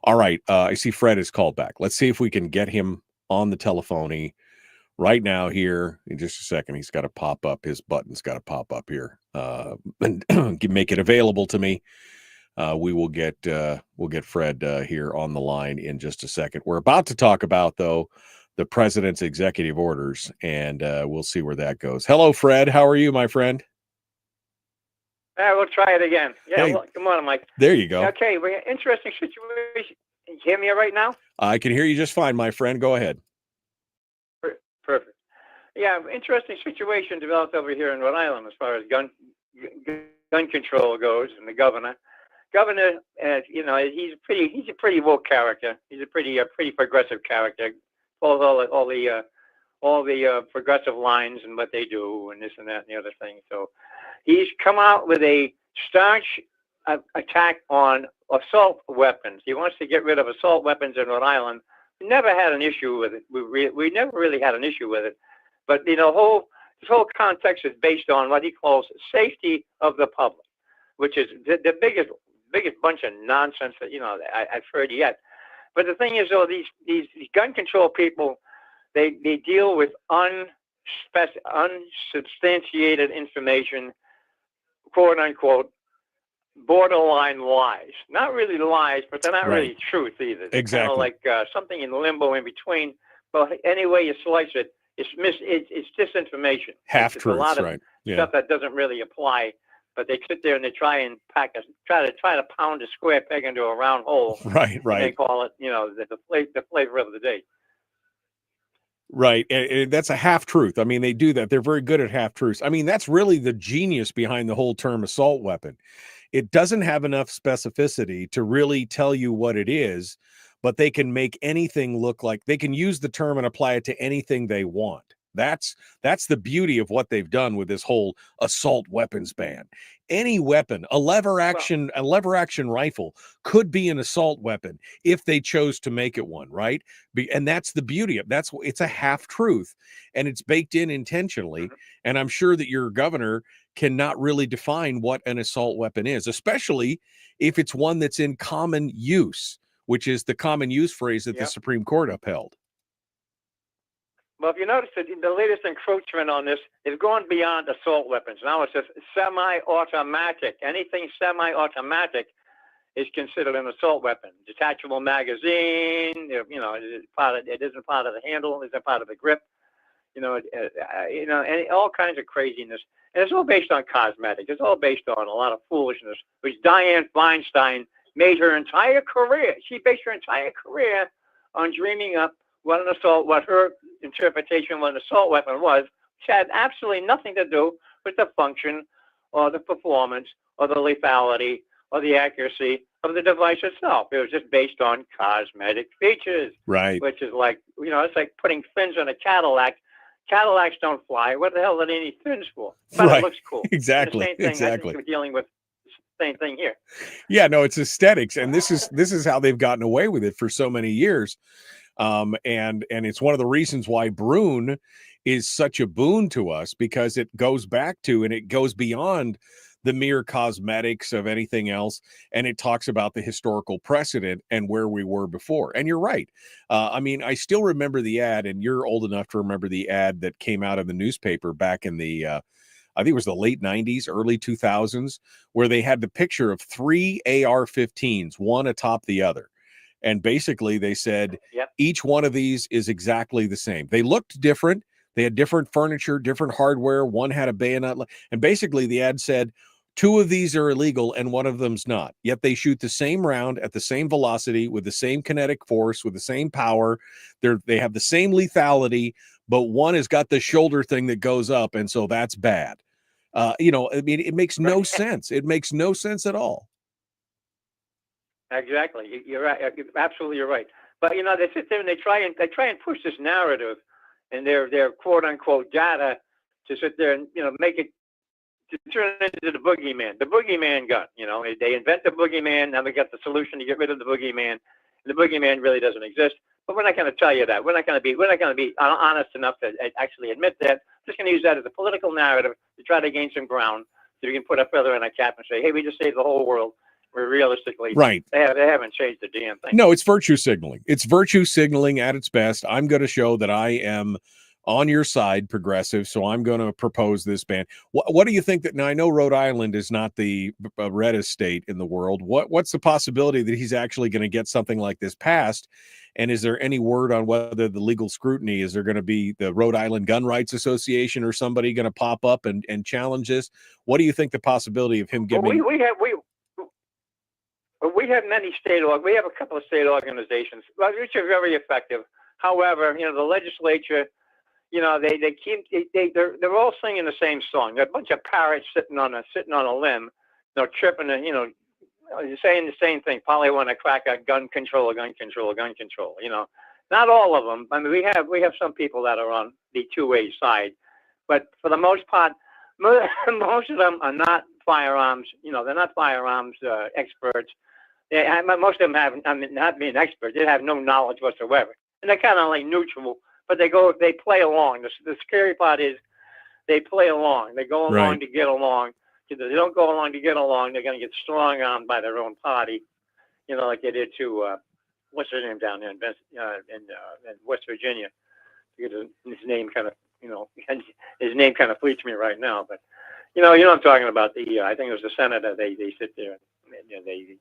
All right. I see Fred has called back. Let's see if we can get him on the telephone right now here in just a second. He's got to pop up. His button's got to pop up here and make it available to me. We'll get Fred here on the line in just a second. We're about to talk about, though, the president's executive orders, and we'll see where that goes. Hello, Fred. How are you, my friend? We'll try it again. Yeah, Hey. well, come on, Mike. There you go. Okay, we're in an interesting situation. Can you hear me right now? I can hear you just fine, my friend. Go ahead. Perfect. Yeah, interesting situation developed over here in Rhode Island as far as gun control goes, and the governor, he's a pretty woke character. He's a pretty progressive character. Follows all the progressive lines and what they do and this and that and the other thing. So he's come out with a staunch attack on assault weapons. He wants to get rid of assault weapons in Rhode Island. We never had an issue with it. We never really had an issue with it. But this whole context is based on what he calls safety of the public, which is the biggest bunch of nonsense that I've heard yet. But the thing is, though, these gun control people, they deal with unsubstantiated information, quote unquote, borderline lies. Not really lies, but they're not really truth either. They're Exactly. kind of like something in limbo in between. But any way you slice it, it's disinformation. It's a Half-truths, lot of right? Yeah. stuff that doesn't really apply. But they sit there and they try to pound a square peg into a round hole. Right. And they call it, the flavor of the day. Right. And that's a half-truth. I mean, they do that. They're very good at half-truths. I mean, that's really the genius behind the whole term assault weapon. It doesn't have enough specificity to really tell you what it is, but they can make anything look like they can use the term and apply it to anything they want. That's the beauty of what they've done with this whole assault weapons ban. Any weapon, a lever action rifle could be an assault weapon if they chose to make it one, right? And that's the beauty of it's a half truth, and it's baked in intentionally. And I'm sure that your governor cannot really define what an assault weapon is, especially if it's one that's in common use, which is the common use phrase that the Supreme Court upheld. Well, if you notice that the latest encroachment on this is going beyond assault weapons. Now it's just semi-automatic. Anything semi-automatic is considered an assault weapon. Detachable magazine, it isn't part of the handle, it isn't part of the grip. And all kinds of craziness. And it's all based on cosmetics. It's all based on a lot of foolishness, which Dianne Feinstein made her entire career. She based her entire career on dreaming up what her interpretation of what an assault weapon was, which had absolutely nothing to do with the function or the performance or the lethality or the accuracy of the device itself. It was just based on cosmetic features. Right. Which is like, it's like putting fins on a Cadillac. Cadillacs don't fly. What the hell do they need fins for? But Right. It looks cool. Exactly. The same thing. Exactly. I think we're dealing with the same thing here. Yeah, no, it's aesthetics, and this is how they've gotten away with it for so many years. And it's one of the reasons why Brune is such a boon to us, because it goes back to and it goes beyond the mere cosmetics of anything else, and it talks about the historical precedent and where we were before. And you're right. I still remember the ad, and you're old enough to remember the ad that came out of the newspaper back in the I think it was the late 90s, early 2000s, where they had the picture of 3 AR-15s, one atop the other. And basically they said, each one of these is exactly the same. They looked different. They had different furniture, different hardware. One had a bayonet. And basically the ad said, 2 of these are illegal and one of them's not. Yet they shoot the same round at the same velocity with the same kinetic force, with the same power. They have the same lethality, but one has got the shoulder thing that goes up. And so that's bad. It makes no sense. It makes no sense at all. Exactly. You're right. Absolutely, you're right. But they sit there and they try and push this narrative and their quote unquote data to sit there and make it to turn it into the boogeyman gun. They invent the boogeyman. Now they got the solution to get rid of the boogeyman. The boogeyman really doesn't exist. But we're not going to tell you that. We're not going to be honest enough to actually admit that. We're just going to use that as a political narrative to try to gain some ground, so we can put a feather in our cap and say, "Hey, we just saved the whole world." Where realistically, right, they haven't changed the damn thing. No, it's virtue signaling. It's virtue signaling at its best. I'm going to show that I am on your side, progressive, so I'm going to propose this ban. What do you think that? Now, I know Rhode Island is not the reddest state in the world. What's the possibility that he's actually going to get something like this passed? And is there any word on whether the legal scrutiny, is there going to be the Rhode Island Gun Rights Association or somebody going to pop up and challenge this? What do you think the possibility of him giving? We have many we have a couple of state organizations, which are very effective. However, the legislature, they're all singing the same song. They're a bunch of parrots sitting on a limb, tripping and saying the same thing. Probably want to crack a gun control. Not all of them. I mean, we have some people that are on the two-way side, but for the most part, most of them are not firearms. They're not firearms experts. Most of them have, not being experts, they have no knowledge whatsoever, and they're kind of like neutral. But they play along. The scary part is they play along. They go along to get along. If they don't go along to get along, they're going to get strong-armed by their own party. Like they did to what's her name down there in West Virginia. His name kind of his name kind of fleets me right now, but I'm talking about I think it was the senator. They sit there and they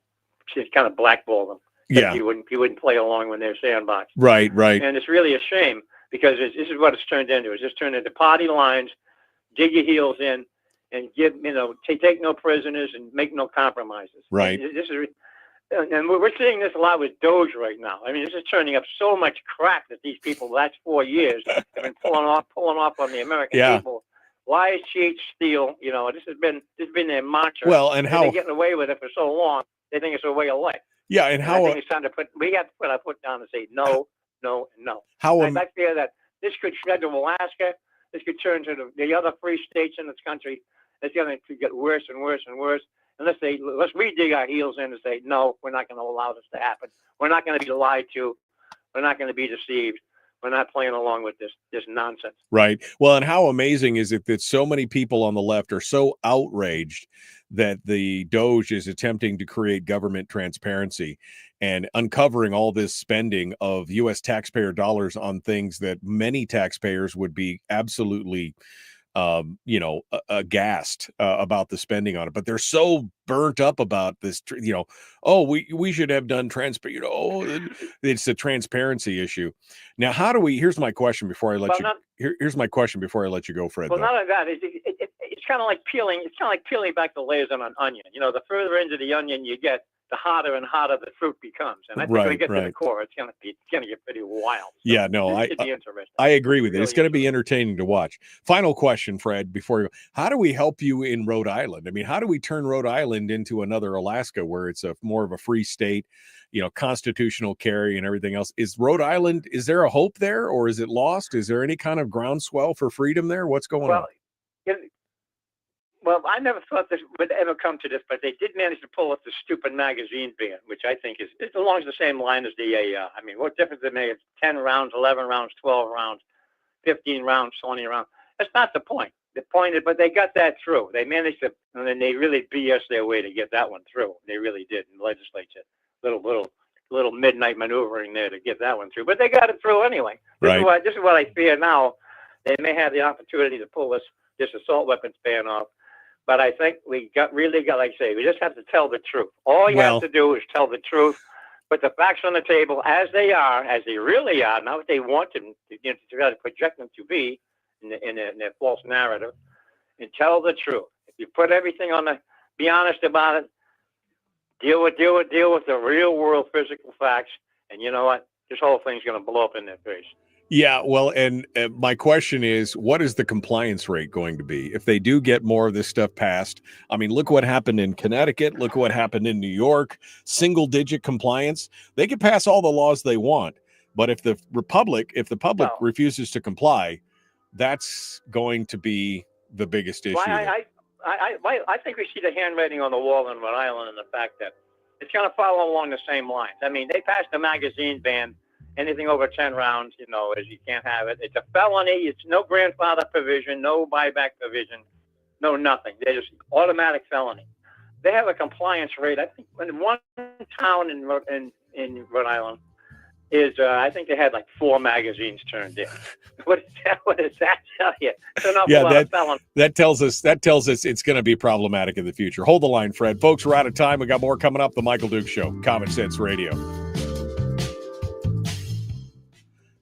kind of blackball them. Yeah, he wouldn't play along when they're sandboxed. Right. And it's really a shame, because this is what it's turned into. It's just turned into party lines, dig your heels in, and take no prisoners and make no compromises. Right. And we're seeing this a lot with Doge right now. I mean, this is turning up so much crap that these people, the last 4 years, have been pulling off on the American people. Lie, cheat, steal. This has been their mantra. Well, and how they're getting away with it for so long, they think it's a way of life. Yeah, and how I think it's time we have to put our foot down and say no, no, and no. How I fear that This could spread to Alaska. This could turn to the other free states in this country. It's going to get worse and worse and worse unless we dig our heels in and say, no, we're not going to allow this to happen. We're not going to be lied to. We're not going to be deceived. We're not playing along with this nonsense. Right. Well, and how amazing is it that so many people on the left are so outraged that the Doge is attempting to create government transparency and uncovering all this spending of U.S. taxpayer dollars on things that many taxpayers would be absolutely aghast about the spending on it, but they're so burnt up about this, we should have done it's a transparency issue. Now, here's my question before I let here's my question before I let you go, Fred. Well, not only that, it's kind of like peeling back the layers on an onion. The further into the onion you get, the hotter and hotter the fruit becomes. And I think when we get to the core, it's going to get pretty wild. So yeah, no, I agree with you. It's going to be entertaining to watch. Final question, Fred, before you go. How do we help you in Rhode Island? I mean, how do we turn Rhode Island into another Alaska where it's more of a free state, constitutional carry and everything else? Is Rhode Island, is there a hope there, or is it lost? Is there any kind of groundswell for freedom there? What's going on? Well, I never thought this would ever come to this, but they did manage to pull up the stupid magazine ban, which I think it along the same line as the AR. I mean, what difference it makes? 10 rounds, 11 rounds, 12 rounds, 15 rounds, 20 rounds. That's not the point. The point is, but they got that through. They managed to, and then they really BS their way to get that one through. They really did in the legislature. Little midnight maneuvering there to get that one through, but they got it through anyway. This is what I fear now. They may have the opportunity to pull this assault weapons ban off. But I think we got, like I say, we just have to tell the truth. All you have to do is tell the truth, put the facts on the table as they really are, not what they want to try to project them to be in their false narrative, and tell the truth. If you put everything be honest about it, deal with the real world physical facts, and you know what? This whole thing's going to blow up in their face. Yeah, well, and my question is, what is the compliance rate going to be if they do get more of this stuff passed? I mean, look what happened in Connecticut. Look what happened in New York. Single-digit compliance. They can pass all the laws they want, but if the public refuses to comply, that's going to be the biggest issue. I think we see the handwriting on the wall in Rhode Island and the fact that it's going to follow along the same lines. I mean, they passed a magazine ban. Anything over 10 rounds, as you can't have it. It's a felony. It's no grandfather provision, no buyback provision, no nothing. They're just automatic felony. They have a compliance rate. I think in one town in Rhode Island is, I think they had like 4 magazines turned in. What does that tell you? That tells us it's going to be problematic in the future. Hold the line, Fred. Folks, we're out of time. We got more coming up. The Michael Duke Show, Common Sense Radio.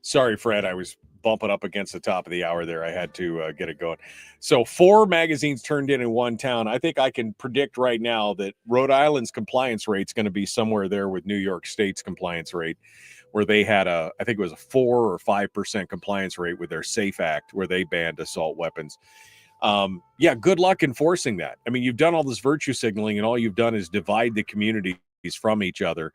Sorry, Fred, I was bumping up against the top of the hour there. I had to get it going. So 4 magazines turned in one town. I think I can predict right now that Rhode Island's compliance rate is going to be somewhere there with New York State's compliance rate, where they had I think it was a 4 or 5% compliance rate with their SAFE Act, where they banned assault weapons. Good luck enforcing that. I mean, you've done all this virtue signaling, and all you've done is divide the communities from each other.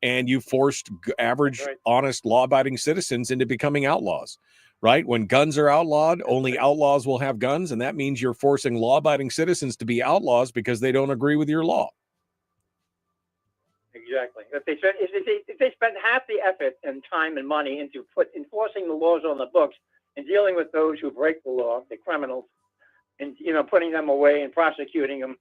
And you forced average, honest, law-abiding citizens into becoming outlaws, right? When guns are outlawed, only outlaws will have guns, and that means you're forcing law-abiding citizens to be outlaws because they don't agree with your law. Exactly. If they spend half the effort and time and money into enforcing the laws on the books and dealing with those who break the law, the criminals, and putting them away and prosecuting them,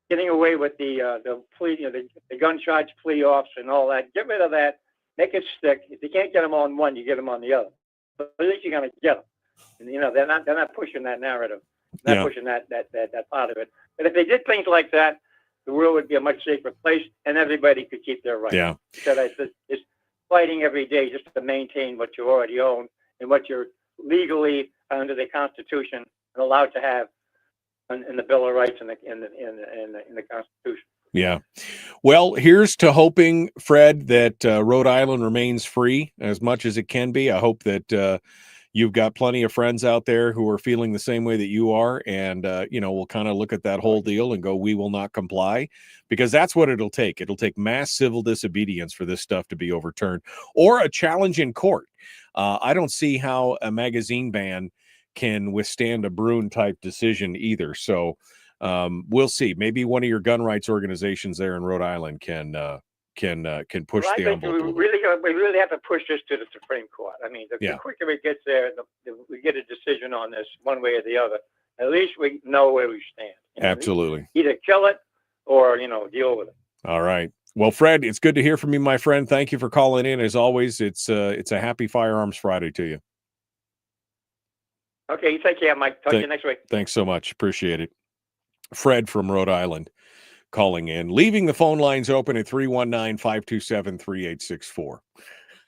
getting away with the plea, the gun charge plea offs and all that. Get rid of that. Make it stick. If you can't get them on one, you get them on the other. But at least you're going to get them. And, they're not pushing that narrative. They're not pushing that part of it. But if they did things like that, the world would be a much safer place, and everybody could keep their rights. Yeah. Instead of just fighting every day just to maintain what you already own and what you're legally under the Constitution and allowed to have in the Bill of Rights and in the Constitution. Yeah. Well, here's to hoping, Fred, that Rhode Island remains free as much as it can be. I hope that you've got plenty of friends out there who are feeling the same way that you are. And, we'll kind of look at that whole deal and go, we will not comply, because that's what it'll take. It'll take mass civil disobedience for this stuff to be overturned, or a challenge in court. I don't see how a magazine ban can withstand a Bruin type decision either. So we'll see. Maybe one of your gun rights organizations there in Rhode Island can push Well, I the think envelope a little bit. we really have to push this to the Supreme Court. I mean, the Yeah. quicker it gets there, we get a decision on this one way or the other. At least we know where we stand. You know, Absolutely. either kill it or, deal with it. All right. Well, Fred, it's good to hear from you, my friend. Thank you for calling in. As always, it's a happy Firearms Friday to you. Okay, you take care, Mike. Talk to you next week. Thanks so much. Appreciate it. Fred from Rhode Island calling in, leaving the phone lines open at 319-527-3864.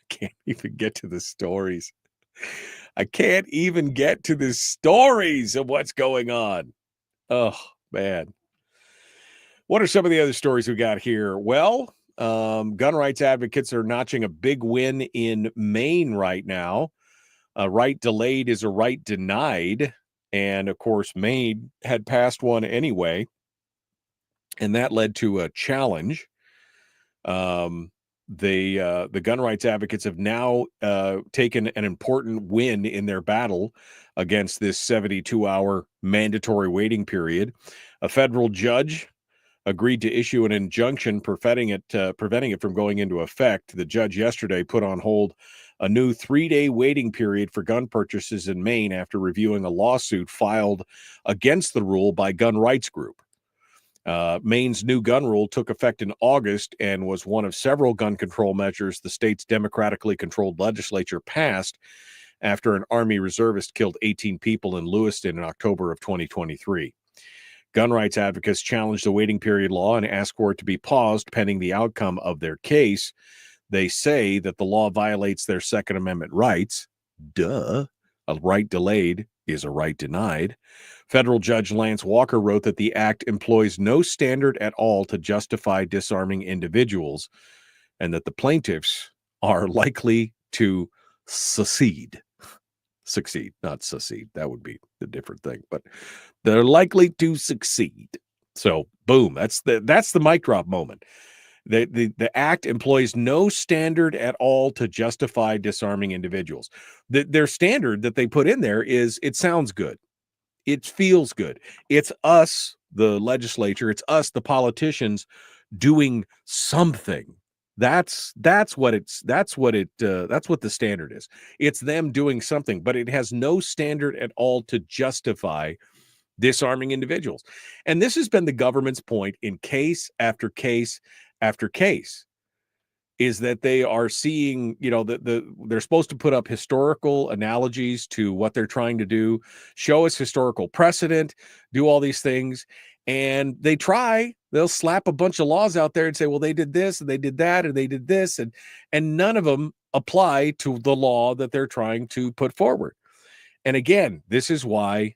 Can't even get to the stories. I can't even get to the stories of what's going on. Oh, man. What are some of the other stories we got here? Well, gun rights advocates are notching a big win in Maine right now. A right delayed is a right denied. And, of course, Maine had passed one anyway. And that led to a challenge. The gun rights advocates have now taken an important win in their battle against this 72-hour mandatory waiting period. A federal judge agreed to issue an injunction preventing it from going into effect. The judge yesterday put on hold a new 3-day waiting period for gun purchases in Maine after reviewing a lawsuit filed against the rule by Gun Rights Group. Maine's new gun rule took effect in August and was one of several gun control measures the state's democratically controlled legislature passed after an Army reservist killed 18 people in Lewiston in October of 2023. Gun rights advocates challenged the waiting period law and asked for it to be paused pending the outcome of their case. They say that the law violates their Second Amendment rights. Duh. A right delayed is a right denied. Federal Judge Lance Walker wrote that the act employs no standard at all to justify disarming individuals and that the plaintiffs are likely to succeed, not secede. That would be the different thing, but they're likely to succeed. So boom, that's the mic drop moment. The act employs no standard at all to justify disarming individuals. Their standard that they put in there is it sounds good. It feels good. It's us, the legislature. It's us, the politicians, doing something. That's what the standard is. It's them doing something, but it has no standard at all to justify disarming individuals. And this has been the government's point in case after case after case, is that they are seeing, they're supposed to put up historical analogies to what they're trying to do, show us historical precedent, do all these things. And they'll slap a bunch of laws out there and say, well, they did this and they did that and they did this. And none of them apply to the law that they're trying to put forward. And again, this is why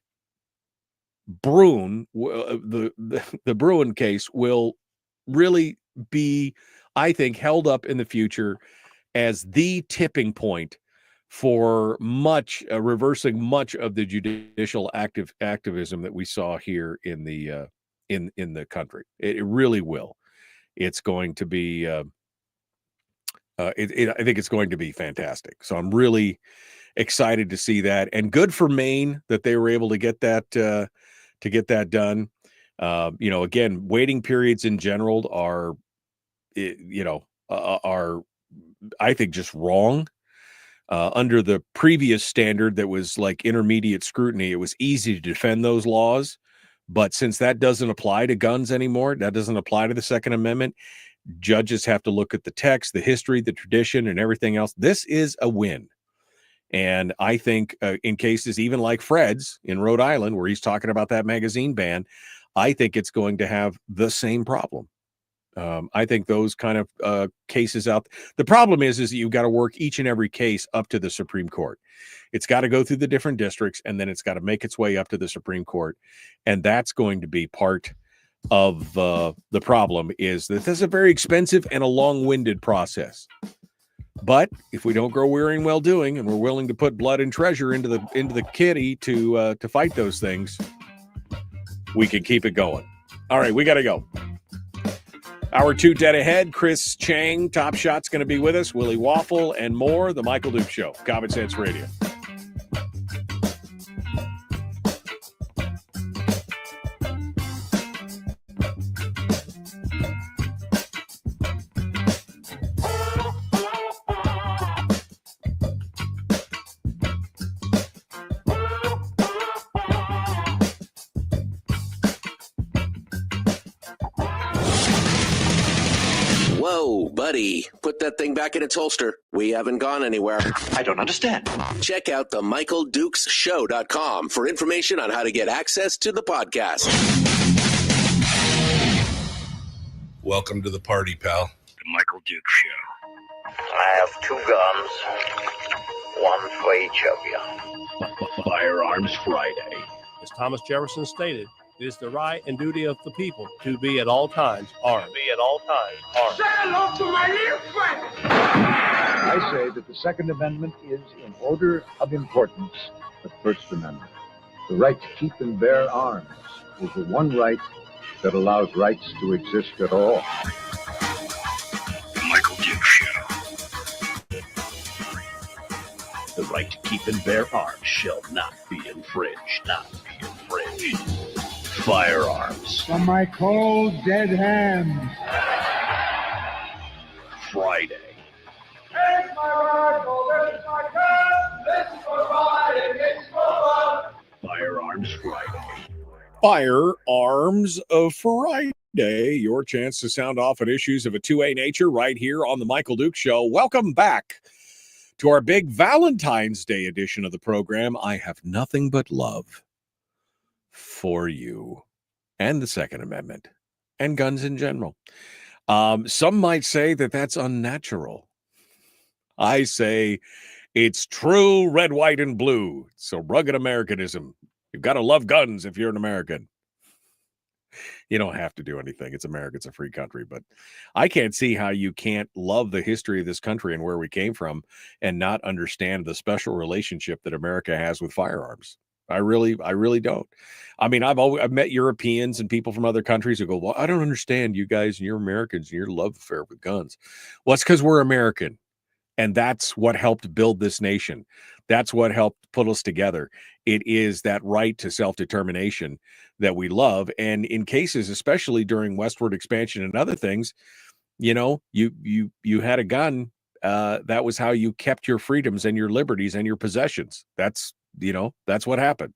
Bruin, the Bruin case will really be, I think, held up in the future as the tipping point for reversing much of the judicial activism that we saw here in the country. It really will. It's going to be. I think it's going to be fantastic. So I'm really excited to see that, and good for Maine that they were able to get that done. Again, waiting periods in general are I think just wrong. Under the previous standard that was like intermediate scrutiny, it was easy to defend those laws. But since that doesn't apply to guns anymore, that doesn't apply to the Second Amendment, judges have to look at the text, the history, the tradition, and everything else. This is a win. And I think in cases even like Fred's in Rhode Island, where he's talking about that magazine ban, I think it's going to have the same problem. I think those kind of cases out. The problem is that you've got to work each and every case up to the Supreme Court. It's got to go through the different districts, and then it's got to make its way up to the Supreme Court. And that's going to be part of the problem, is that this is a very expensive and a long-winded process. But if we don't grow weary in well-doing, and we're willing to put blood and treasure into the kitty to fight those things, we can keep it going. All right, we got to go. Hour 2 dead ahead. Chris Cheng, TopShot's going to be with us. Willie Waffle and more. The Michael Duke Show. Common Sense Radio. Whoa, buddy. Put that thing back in its holster. We haven't gone anywhere. I don't understand. Check out the MichaelDukesShow.com for information on how to get access to the podcast. Welcome to the party, pal. The Michael Duke Show. I have 2 guns, one for each of you. Firearms Friday. As Thomas Jefferson stated, it is the right and duty of the people to be at all times armed. Say hello to my little friend. I say that the Second Amendment is, in order of importance, the First Amendment. The right to keep and bear arms is the one right that allows rights to exist at all. The Michael Duke Show. The right to keep and bear arms shall not be infringed. Firearms From my cold, dead hands. Friday. Take my rifle, this is my gun. This is for riding, it's for fun. Firearms Friday. Firearms of Friday. Your chance to sound off on issues of a 2A nature right here on the Michael Duke Show. Welcome back to our big Valentine's Day edition of the program. I have nothing but love for you and the Second Amendment and guns in general. Some might say that that's unnatural. I say it's true red, white, and blue. It's a rugged Americanism. You've got to love guns if you're an American. You don't have to do anything. It's America. It's a free country. But I can't see how you can't love the history of this country and where we came from and not understand the special relationship that America has with firearms. I really don't. I mean, I've met Europeans and people from other countries who go, well, I don't understand you guys and you're Americans and your love affair with guns. Well, it's because we're American. And that's what helped build this nation. That's what helped put us together. It is that right to self-determination that we love. And in cases, especially during westward expansion and other things, you know, you had a gun. That was how you kept your freedoms and your liberties and your possessions. That's what happened.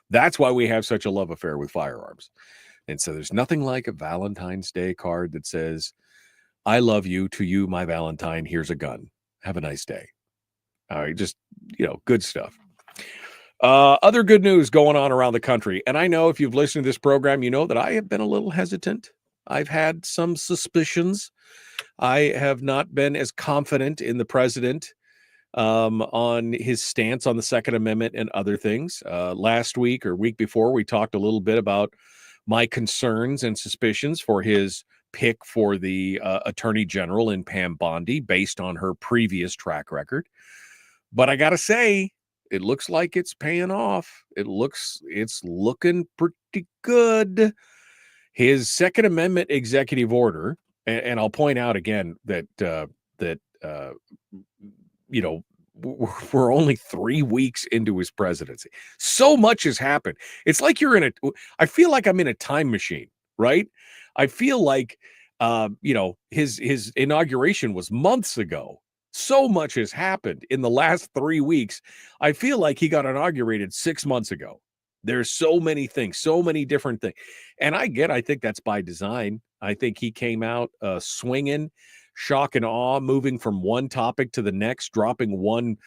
That's why we have such a love affair with firearms. And so there's nothing like a Valentine's Day card that says, I love you, to you, my Valentine, here's a gun. Have a nice day. All right, just, good stuff. Other good news going on around the country. And I know if you've listened to this program, you know that I have been a little hesitant. I've had some suspicions. I have not been as confident in the president on his stance on the Second Amendment and other things. Last week or week before, we talked a little bit about my concerns and suspicions for his pick for the Attorney General in Pam Bondi based on her previous track record. But I got to say, it looks like it's paying off. It's looking pretty good. His Second Amendment executive order, and I'll point out again that we're only 3 weeks into his presidency. So much has happened. It's like I feel like I'm in a time machine, right? I feel like, his inauguration was months ago. So much has happened in the last 3 weeks. I feel like he got inaugurated 6 months ago. There's so many things, so many different things. And I think that's by design. I think he came out swinging, shock and awe, moving from one topic to the next, dropping one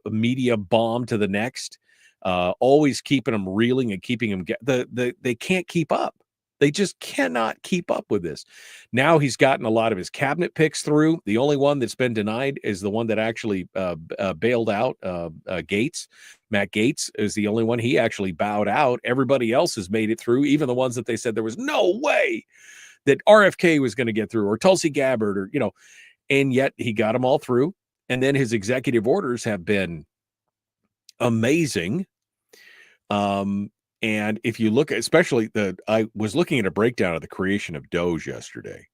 media bomb to the next, always keeping them reeling and keeping them they can't keep up. They just cannot keep up with this. Now he's gotten a lot of his cabinet picks through. The only one that's been denied is the one that actually bailed out Gates. Matt Gates is the only one. He actually bowed out. Everybody else has made it through, even the ones that they said there was no way that RFK was going to get through, or Tulsi Gabbard, and yet he got them all through. And then his executive orders have been amazing. And if you look at, especially I was looking at a breakdown of the creation of Doge yesterday.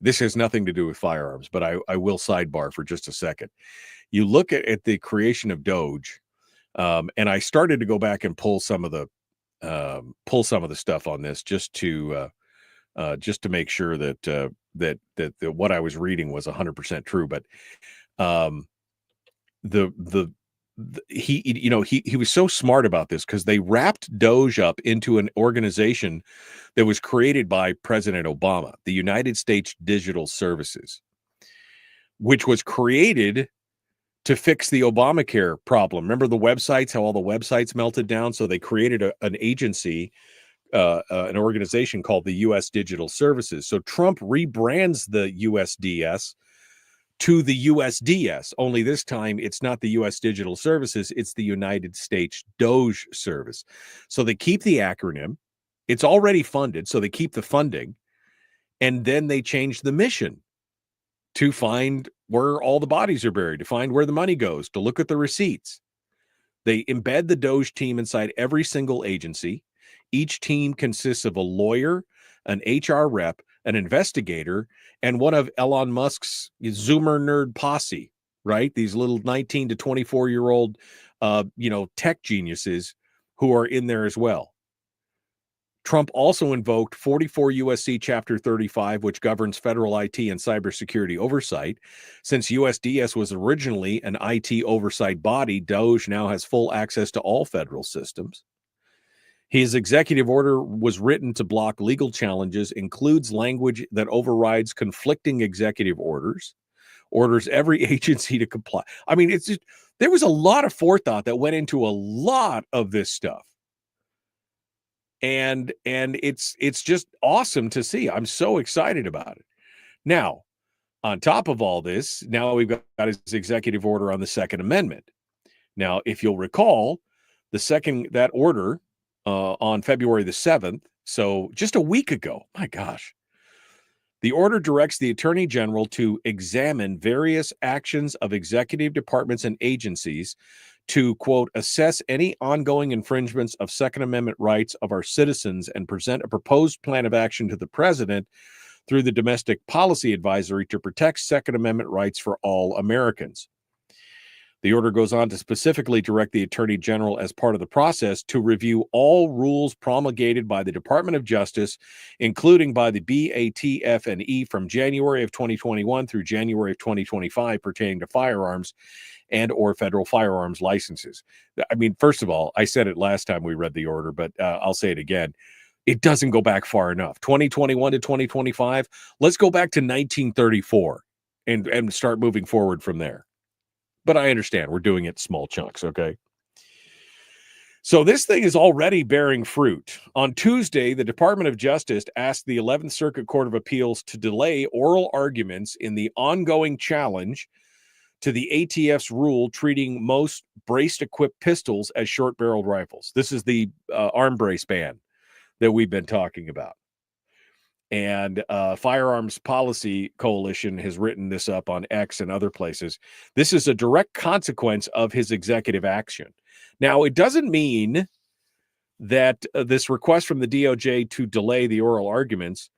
This has nothing to do with firearms, but I will sidebar for just a second. You look at the creation of Doge, and I started to go back and pull some of the stuff on this just to make sure that what I was reading was 100% true. But he was so smart about this because they wrapped Doge up into an organization that was created by President Obama, the United States Digital Services, which was created to fix the Obamacare problem. Remember the websites, how all the websites melted down? So they created an agency, an organization called the U.S. Digital Services. So Trump rebrands the USDS to the USDS, only this time it's not the U.S. Digital Services, it's the United States Doge Service. So they keep the acronym. It's already funded, so they keep the funding. And then they change the mission to find where all the bodies are buried, to find where the money goes, to look at the receipts. They embed the Doge team inside every single agency. Each team consists of a lawyer, an HR rep, an investigator, and one of Elon Musk's Zoomer nerd posse, right? These little 19 to 24-year-old, tech geniuses who are in there as well. Trump also invoked 44 U.S.C. Chapter 35, which governs federal IT and cybersecurity oversight. Since USDS was originally an IT oversight body, Doge now has full access to all federal systems. His executive order was written to block legal challenges, includes language that overrides conflicting executive orders every agency to comply. I mean, there was a lot of forethought that went into a lot of this stuff. And it's just awesome to see. I'm so excited about it. Now, on top of all this, now we've got his executive order on the Second Amendment. Now, if you'll recall, that order on February the 7th, so just a week ago, my gosh, the order directs the Attorney General to examine various actions of executive departments and agencies to, quote, assess any ongoing infringements of Second Amendment rights of our citizens and present a proposed plan of action to the president through the Domestic Policy Advisory to protect Second Amendment rights for all Americans. The order goes on to specifically direct the Attorney General as part of the process to review all rules promulgated by the Department of Justice, including by the BATF&E from January of 2021 through January of 2025 pertaining to firearms and or federal firearms licenses. I mean, first of all, I said it last time we read the order, but I'll say it again. It doesn't go back far enough. 2021 to 2025, let's go back to 1934 and start moving forward from there. But I understand we're doing it in small chunks, okay? So this thing is already bearing fruit. On Tuesday, the Department of Justice asked the 11th Circuit Court of Appeals to delay oral arguments in the ongoing challenge to the ATF's rule treating most braced-equipped pistols as short-barreled rifles. This is the arm brace ban that we've been talking about. And Firearms Policy Coalition has written this up on X and other places. This is a direct consequence of his executive action. Now, it doesn't mean that this request from the DOJ to delay the oral arguments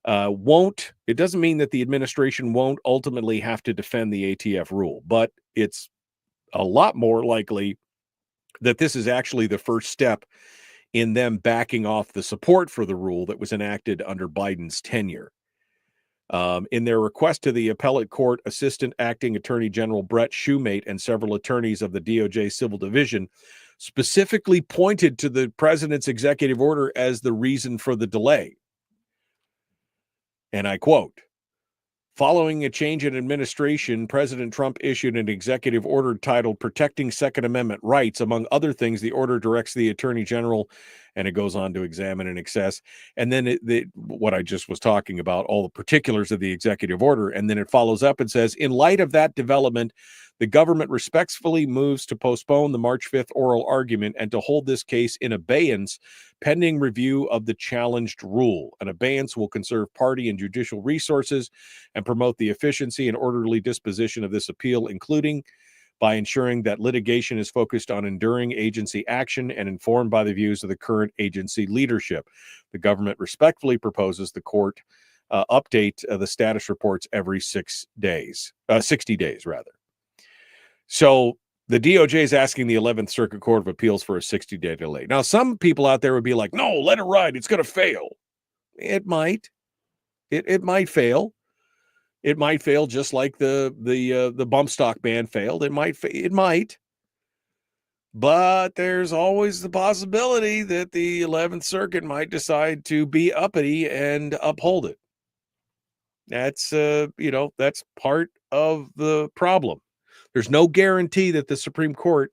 it doesn't mean that the administration won't ultimately have to defend the ATF rule, but it's a lot more likely that this is actually the first step in them backing off the support for the rule that was enacted under Biden's tenure. In their request to the appellate court, Assistant Acting Attorney General Brett Shoemate and several attorneys of the DOJ Civil Division specifically pointed to the president's executive order as the reason for the delay. And I quote, following a change in administration, President Trump issued an executive order titled Protecting Second Amendment Rights. Among other things, the order directs the Attorney General, and it goes on to examine and assess. And then what I just was talking about, all the particulars of the executive order. And then it follows up and says, in light of that development, the government respectfully moves to postpone the March 5th oral argument and to hold this case in abeyance pending review of the challenged rule. An abeyance will conserve party and judicial resources and promote the efficiency and orderly disposition of this appeal, including by ensuring that litigation is focused on enduring agency action and informed by the views of the current agency leadership. The government respectfully proposes the court update the status reports every 60 days rather. So the DOJ is asking the 11th Circuit Court of Appeals for a 60-day delay. Now, some people out there would be like, no, let it ride. It's going to fail. It might. It might fail. It might fail just like the bump stock ban failed. It might. But there's always the possibility that the 11th Circuit might decide to be uppity and uphold it. That's that's part of the problem. There's no guarantee that the Supreme Court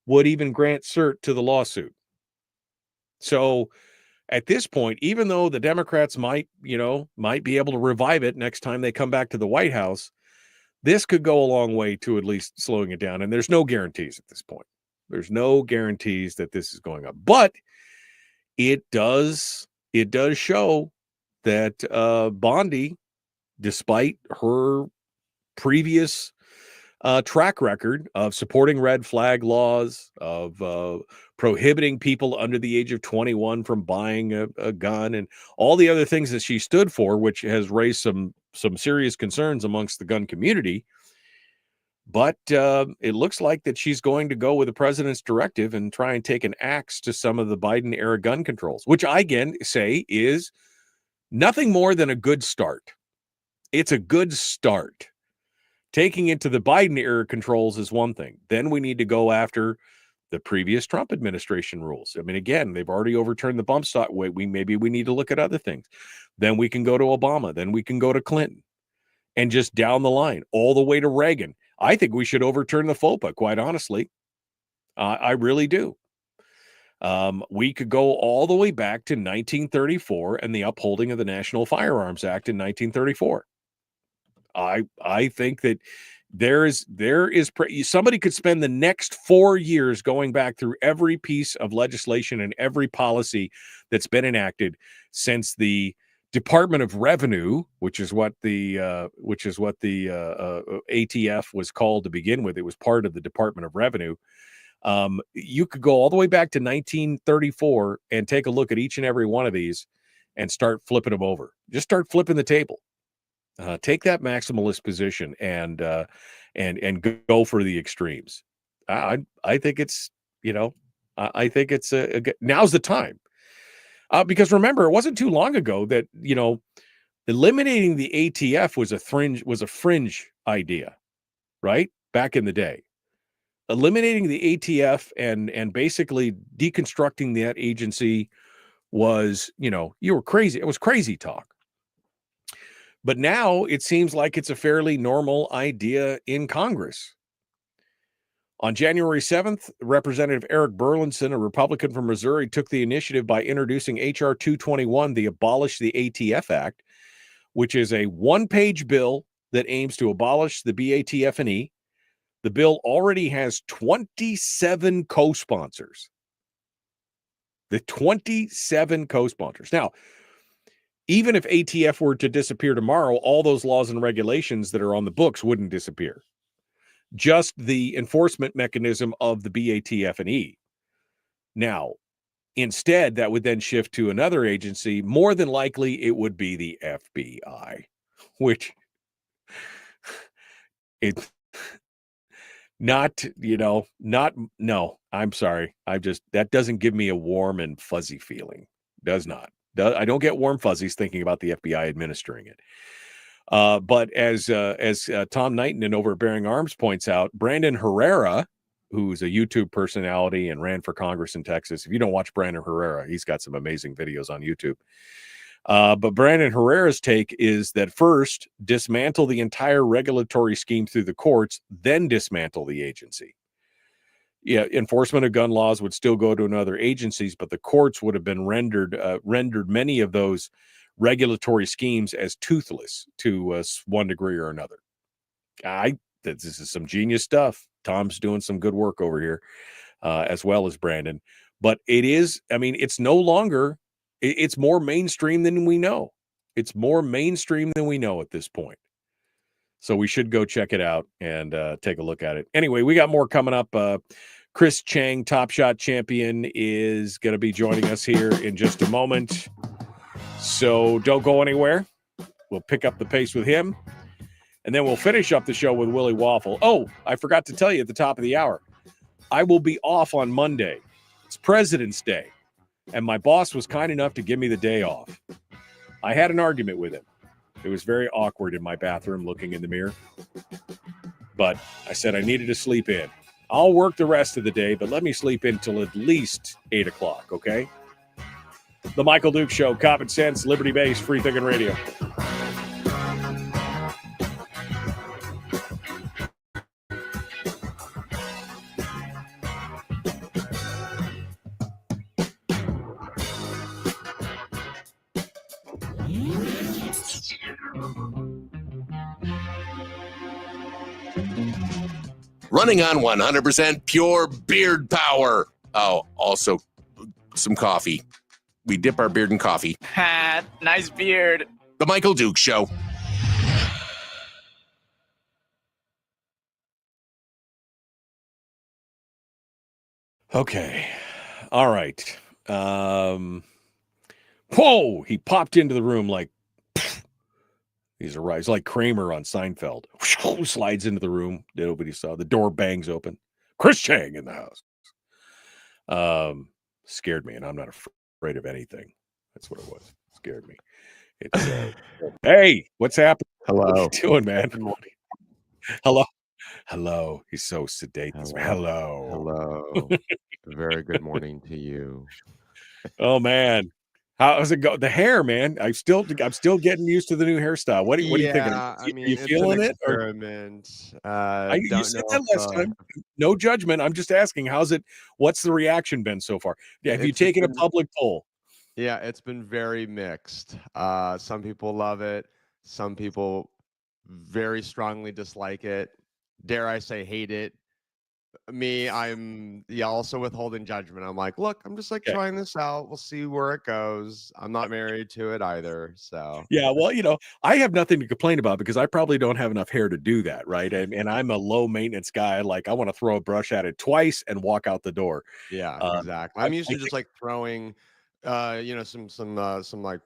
would even grant cert to the lawsuit. So at this point, even though the Democrats might be able to revive it next time they come back to the White House, this could go a long way to at least slowing it down. And there's no guarantees at this point. There's no guarantees that this is going up. But it does show that Bondi, despite her previous track record of supporting red flag laws, of prohibiting people under the age of 21 from buying a gun, and all the other things that she stood for, which has raised some serious concerns amongst the gun community. But it looks like that she's going to go with the president's directive and try and take an axe to some of the Biden era gun controls, which I again say is nothing more than a good start. It's a good start. Taking it to the Biden era controls is one thing. Then we need to go after the previous Trump administration rules. I mean, again, they've already overturned the bump stock. Maybe we need to look at other things. Then we can go to Obama. Then we can go to Clinton, and just down the line, all the way to Reagan. I think we should overturn the FOPA, quite honestly. I really do. We could go all the way back to 1934 and the upholding of the National Firearms Act in 1934. I think that there is somebody could spend the next 4 years going back through every piece of legislation and every policy that's been enacted since the Department of Revenue, which is what the ATF was called to begin with. It was part of the Department of Revenue. You could go all the way back to 1934 and take a look at each and every one of these and start flipping them over. Just start flipping the table. Take that maximalist position and go for the extremes. I think it's I think it's now's the time. Because remember, it wasn't too long ago that eliminating the ATF was a fringe idea, right? Back in the day, eliminating the ATF and basically deconstructing that agency was you were crazy. It was crazy talk. But now it seems like it's a fairly normal idea in Congress. On January 7th, Representative Eric Burlinson, a Republican from Missouri, took the initiative by introducing H.R. 221, the Abolish the ATF Act, which is a one-page bill that aims to abolish the BATF&E. The bill already has 27 co-sponsors. The 27 co-sponsors. Now, even if ATF were to disappear tomorrow, all those laws and regulations that are on the books wouldn't disappear. Just the enforcement mechanism of the BATF&E. Now, instead, that would then shift to another agency. More than likely, it would be the FBI, which it's not, no, I'm sorry. That doesn't give me a warm and fuzzy feeling. Does not. I don't get warm fuzzies thinking about the FBI administering it. But as Tom Knighton over at Bearing Arms points out, Brandon Herrera, who's a YouTube personality and ran for Congress in Texas. If you don't watch Brandon Herrera, he's got some amazing videos on YouTube. But Brandon Herrera's take is that first, dismantle the entire regulatory scheme through the courts, then dismantle the agency. Yeah, enforcement of gun laws would still go to other agencies, but the courts would have been rendered many of those regulatory schemes as toothless to one degree or another. This is some genius stuff. Tom's doing some good work over here, as well as Brandon. But it's no longer, it's more mainstream than we know. It's more mainstream than we know at this point. So we should go check it out and take a look at it. Anyway, we got more coming up. Chris Cheng, TopShot champion, is going to be joining us here in just a moment. So don't go anywhere. We'll pick up the pace with him. And then we'll finish up the show with Willie Waffle. Oh, I forgot to tell you at the top of the hour. I will be off on Monday. It's President's Day. And my boss was kind enough to give me the day off. I had an argument with him. It was very awkward in my bathroom looking in the mirror. But I said I needed to sleep in. I'll work the rest of the day, but let me sleep in till at least 8 o'clock, okay? The Michael Duke Show, Common Sense, Liberty-Based, Free Thinking Radio. Running on 100% pure beard power. Oh, also some coffee. We dip our beard in coffee. Ha, nice beard. The Michael Duke Show. Okay. All right. Whoa! He popped into the room like he's arrived. He's like Kramer on Seinfeld. Slides into the room. Nobody saw. The door bangs open. Chris Cheng in the house. Scared me, and I'm not afraid of anything. That's what it was. Scared me. It's hey, what's happening? Hello. What are you doing, man? Good morning. Hello. Hello. He's so sedate. Hello. Hello. Very good morning to you. Oh man. How's it go? The hair, man. I'm still getting used to the new hairstyle. What are you thinking? I mean, Are you it's feeling an it? Or experiment. you said that last time. No judgment. I'm just asking, how's it? What's the reaction been so far? Yeah, have you taken a public poll? Yeah, it's been very mixed. Some people love it. Some people very strongly dislike it. Dare I say hate it. Me, I'm also withholding judgment. I'm like, look, I'm just like trying this out. We'll see where it goes. I'm not married to it either. So yeah, well, I have nothing to complain about because I probably don't have enough hair to do that, right? And I'm a low maintenance guy. Like I want to throw a brush at it twice and walk out the door. Yeah, exactly. I'm used to just like throwing some like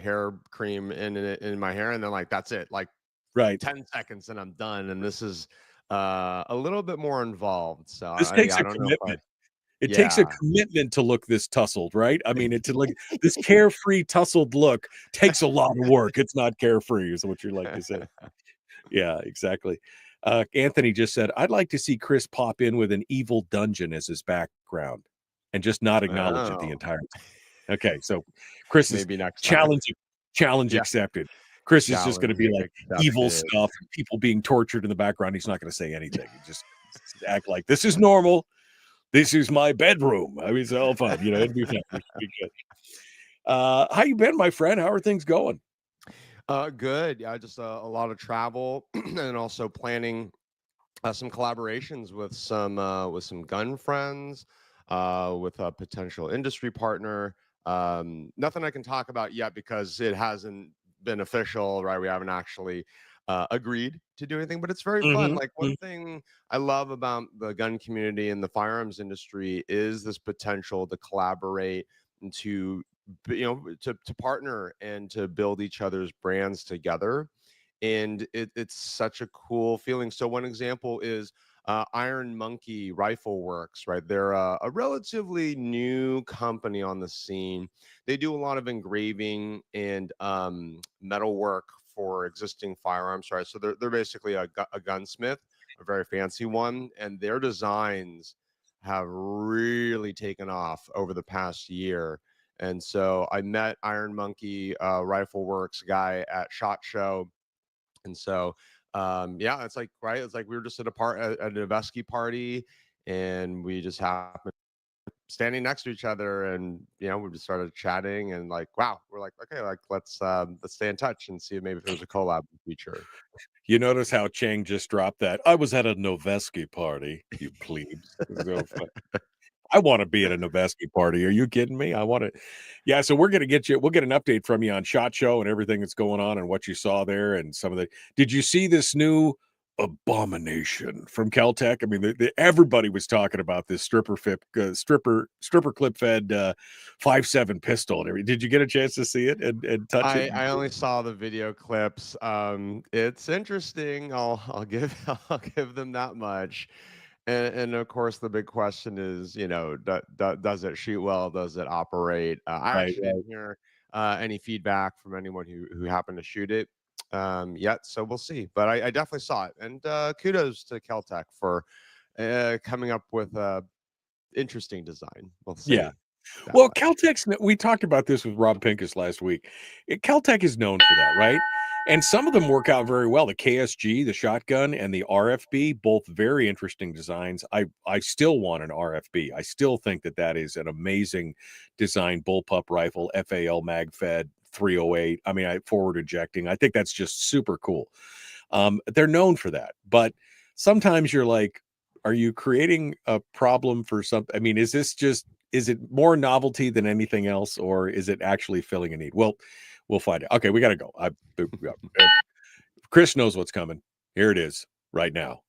hair cream in my hair, and then like that's it. Like 10 seconds and I'm done. And this is a little bit more involved. So this takes a commitment. It takes a commitment to look this tussled, right? I mean, it's like this carefree tussled look takes a lot of work. It's not carefree, is what you like to say. Yeah, exactly. Anthony just said, I'd like to see Chris pop in with an evil dungeon as his background and just not acknowledge it the entire time. Okay, so Chris is challenge accepted. Chris is just going to be like evil stuff, people being tortured in the background. He's not going to say anything. He just act like this is normal. This is my bedroom. I mean, it's all fun. It'd be fun. It'd be good. How you been, my friend? How are things going? Good. Yeah, just a lot of travel and also planning some collaborations with some gun friends, with a potential industry partner. Nothing I can talk about yet because it hasn't been official, right? We haven't actually agreed to do anything, but it's very fun. Like one thing I love about the gun community and the firearms industry is this potential to collaborate and to partner and to build each other's brands together. And it's such a cool feeling. So one example is Iron Monkey Rifle Works, right? They're a relatively new company on the scene. They do a lot of engraving and metal work for existing firearms, right? So they're basically a gunsmith, a very fancy one, and their designs have really taken off over the past year. And so I met Iron Monkey Rifle Works guy at SHOT Show. And so it's like, right, it's like we were just at an Nevesky party, and we just happened standing next to each other, and we just started chatting, and like, wow, we're like, okay, like let's stay in touch and see maybe if there's a collab in the future. You notice how Cheng just dropped that? I was at a Novesky party, you plebes. So I want to be at a Noveski party. Are you kidding me? I want to. Yeah, so we're gonna get you. We'll get an update from you on SHOT Show and everything that's going on and what you saw there and some of the. Did you see this new abomination from Caltech? I mean, everybody was talking about this stripper clip fed 5.7 pistol and everything. Did you get a chance to see it and touch it? I only saw the video clips. It's interesting. I'll give I'll give them that much. And of course, the big question is, does it shoot well? Does it operate? I Right, actually didn't hear any feedback from anyone who happened to shoot it yet, so we'll see. But I definitely saw it, and kudos to Caltech for coming up with a interesting design. We'll see. Yeah. Well, Caltech's. We talked about this with Rob Pincus last week. Caltech is known for that, right? And some of them work out very well. The KSG, the shotgun, and the RFB, both very interesting designs. I still want an RFB. I still think that is an amazing design bullpup rifle, FAL mag fed 308. I mean, forward ejecting. I think that's just super cool. They're known for that, but sometimes you're like, are you creating a problem for something? I mean, is it more novelty than anything else, or is it actually filling a need? Well, we'll find out. Okay, we got to go. Chris knows what's coming. Here it is right now.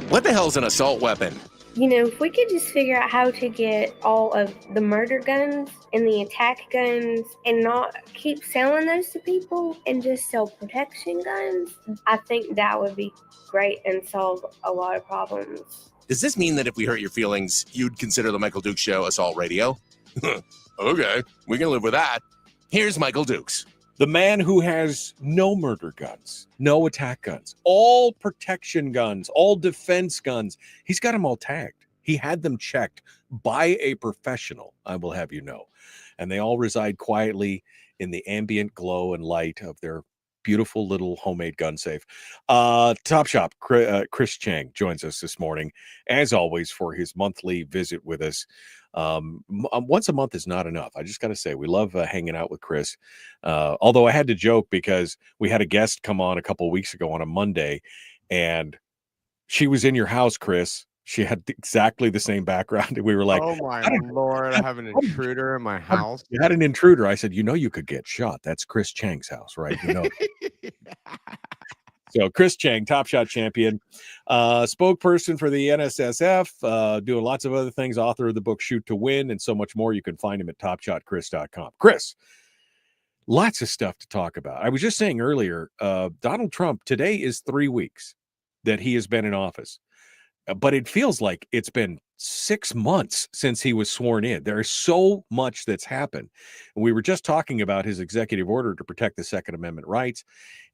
What the hell's an assault weapon? If we could just figure out how to get all of the murder guns and the attack guns and not keep selling those to people and just sell protection guns, I think that would be great and solve a lot of problems. Does this mean that if we hurt your feelings, you'd consider the Michael Dukes Show assault radio? Okay, we can live with that. Here's Michael Dukes. The man who has no murder guns, no attack guns, all protection guns, all defense guns. He's got them all tagged. He had them checked by a professional, I will have you know. And they all reside quietly in the ambient glow and light of their beautiful little homemade gun safe. TopShot, Chris Cheng joins us this morning, as always, for his monthly visit with us. Once a month is not enough. I just got to say, we love hanging out with Chris. Although I had to joke because we had a guest come on a couple of weeks ago on a Monday, and she was in your house, Chris. She had exactly the same background. And we were like, oh my Lord, I have an intruder in my house. You had an intruder. I said, you could get shot. That's Chris Cheng's house, right? So Chris Cheng, TopShot champion, spokesperson for the NSSF, doing lots of other things, author of the book Shoot to Win, and so much more. You can find him at topshotchris.com. Chris, lots of stuff to talk about. I was just saying earlier, Donald Trump, today is 3 weeks that he has been in office. But it feels like it's been 6 months since he was sworn in. There is so much that's happened. And we were just talking about his executive order to protect the Second Amendment rights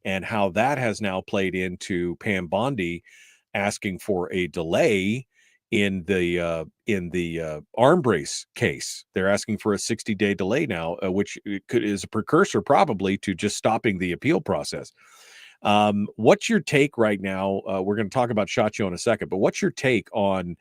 and how that has now played into Pam Bondi asking for a delay in the arm brace case. They're asking for a 60-day delay now, which is a precursor probably to just stopping the appeal process. What's your take right now? We're going to talk about SHOT Show in a second, but what's your take on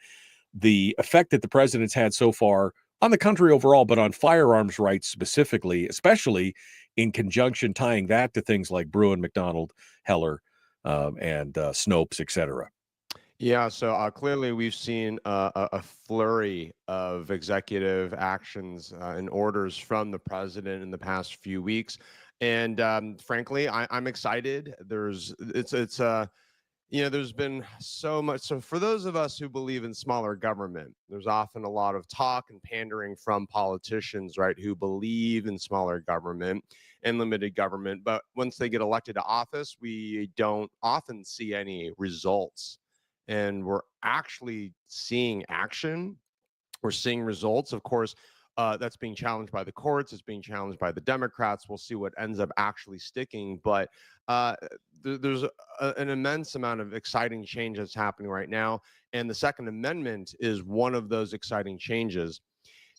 the effect that the president's had so far on the country overall, but on firearms rights specifically, especially in conjunction tying that to things like Bruin, McDonald, Heller, and Snopes, et cetera? Yeah, so clearly we've seen a flurry of executive actions and orders from the president in the past few weeks. And frankly, I'm excited. There's been so much. So for those of us who believe in smaller government, there's often a lot of talk and pandering from politicians, right, who believe in smaller government and limited government. But once they get elected to office, we don't often see any results. And we're actually seeing action. We're seeing results. Of course, that's being challenged by the courts. It's being challenged by the Democrats. We'll see what ends up actually sticking. But there's an immense amount of exciting change that's happening right now. And the Second Amendment is one of those exciting changes.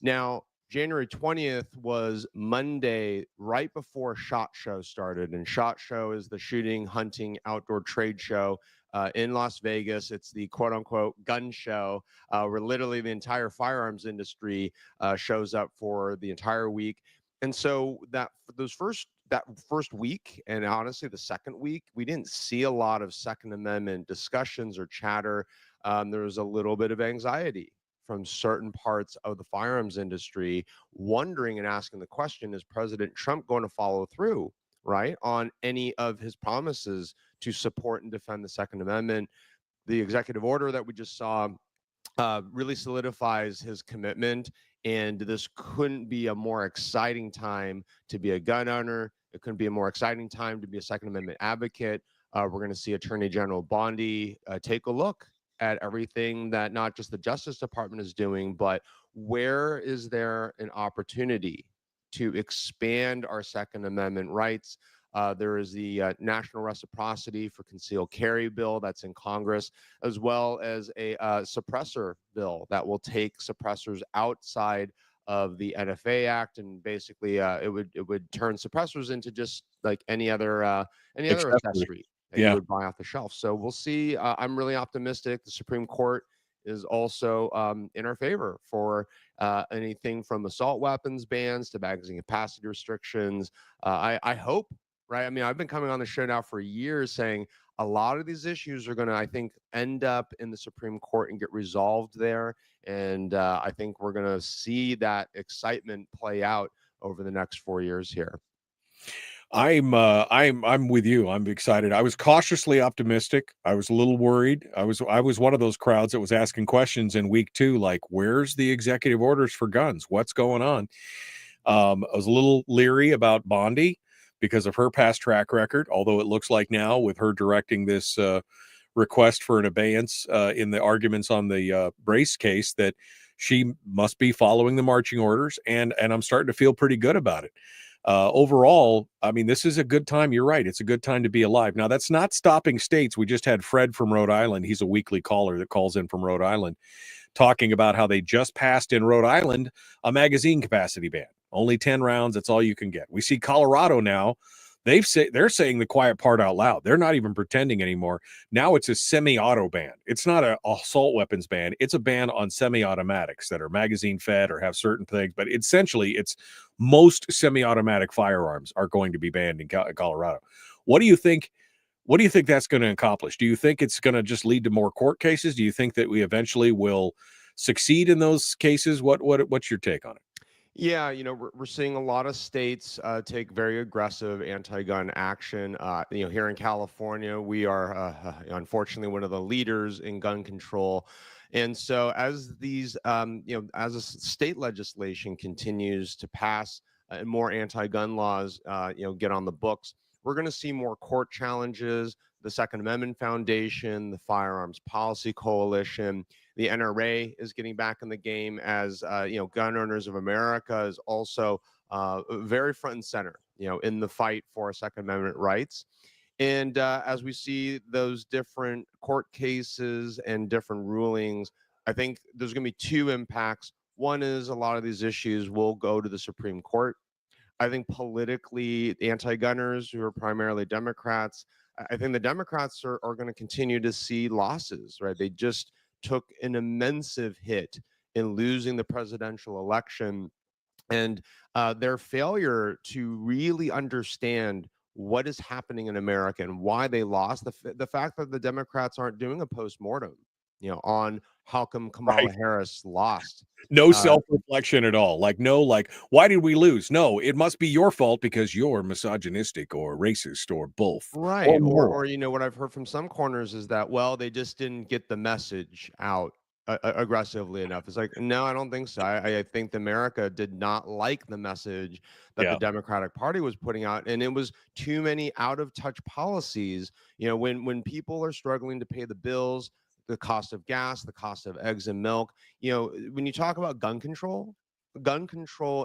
Now, January 20th was Monday, right before SHOT Show started. And SHOT Show is the shooting, hunting, outdoor trade show in Las Vegas. It's the quote unquote gun show where literally the entire firearms industry shows up for the entire week. And so that those first that first week, and honestly the second week, we didn't see a lot of Second Amendment discussions or chatter. There was a little bit of anxiety from certain parts of the firearms industry, wondering and asking the question, is President Trump going to follow through, right, on any of his promises to support and defend the Second Amendment? The executive order that we just saw really solidifies his commitment. And this couldn't be a more exciting time to be a gun owner. It couldn't be a more exciting time to be a Second Amendment advocate. We're going to see Attorney General Bondi take a look at everything that not just the Justice Department is doing, but where is there an opportunity to expand our Second Amendment rights? There is the National Reciprocity for Concealed Carry bill that's in Congress, as well as a suppressor bill that will take suppressors outside of the NFA Act, and basically it would turn suppressors into just like any other accessory that you would buy off the shelf. So we'll see. I'm really optimistic. The Supreme Court is also in our favor for anything from assault weapons bans to magazine capacity restrictions. I hope. Right. I mean, I've been coming on the show now for years saying a lot of these issues are going to, I think, end up in the Supreme Court and get resolved there. And I think we're going to see that excitement play out over the next 4 years here. I'm with you. I'm excited. I was cautiously optimistic. I was a little worried. I was one of those crowds that was asking questions in week 2, like, where's the executive orders for guns? What's going on? I was a little leery about Bondi because of her past track record, although it looks like now with her directing this request for an abeyance in the arguments on the Brace case that she must be following the marching orders, and I'm starting to feel pretty good about it. Overall, I mean, this is a good time. You're right. It's a good time to be alive. Now, that's not stopping states. We just had Fred from Rhode Island. He's a weekly caller that calls in from Rhode Island, talking about how they just passed in Rhode Island a magazine capacity ban. Only 10 rounds. That's all you can get. We see Colorado now. They're saying the quiet part out loud. They're not even pretending anymore. Now it's a semi-auto ban. It's not an assault weapons ban. It's a ban on semi-automatics that are magazine fed or have certain things. But essentially, it's most semi-automatic firearms are going to be banned in Colorado. What do you think? What do you think that's going to accomplish? Do you think it's going to just lead to more court cases? Do you think that we eventually will succeed in those cases? What's your take on it? Yeah, we're seeing a lot of states take very aggressive anti-gun action. Here in California, we are unfortunately one of the leaders in gun control. And so as these, as a state legislation continues to pass and more anti-gun laws, get on the books, we're going to see more court challenges. The Second Amendment Foundation, the Firearms Policy Coalition, the NRA is getting back in the game as, Gun Owners of America is also very front and center, in the fight for Second Amendment rights. And as we see those different court cases and different rulings, I think there's going to be 2 impacts. One is a lot of these issues will go to the Supreme Court. I think politically, anti-gunners who are primarily Democrats, I think the Democrats are going to continue to see losses, right? They just took an immense hit in losing the presidential election, and their failure to really understand what is happening in America and why they lost, the fact that the Democrats aren't doing a postmortem, on how come Kamala Harris lost. No self-reflection at all. Why did we lose? No, it must be your fault because you're misogynistic or racist or both. Right. Or what I've heard from some corners is that, well, they just didn't get the message out aggressively enough. It's like, no, I don't think so. I think America did not like the message that the Democratic Party was putting out, and it was too many out-of-touch policies. When people are struggling to pay the bills, the cost of gas, the cost of eggs and milk, when you talk about gun control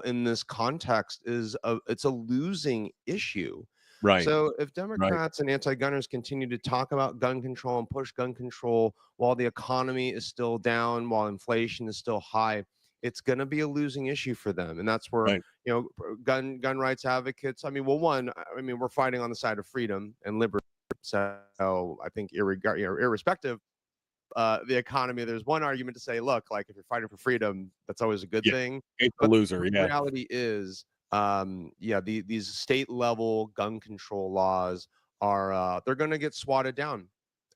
in this context it's a losing issue. Right. So if Democrats and anti-gunners continue to talk about gun control and push gun control while the economy is still down, while inflation is still high, it's going to be a losing issue for them. And that's where, gun rights advocates, we're fighting on the side of freedom and liberty. So I think irrespective the economy, there's one argument to say, look, like if you're fighting for freedom, that's always a good thing. It's a loser. The reality is these state level gun control laws are they're going to get swatted down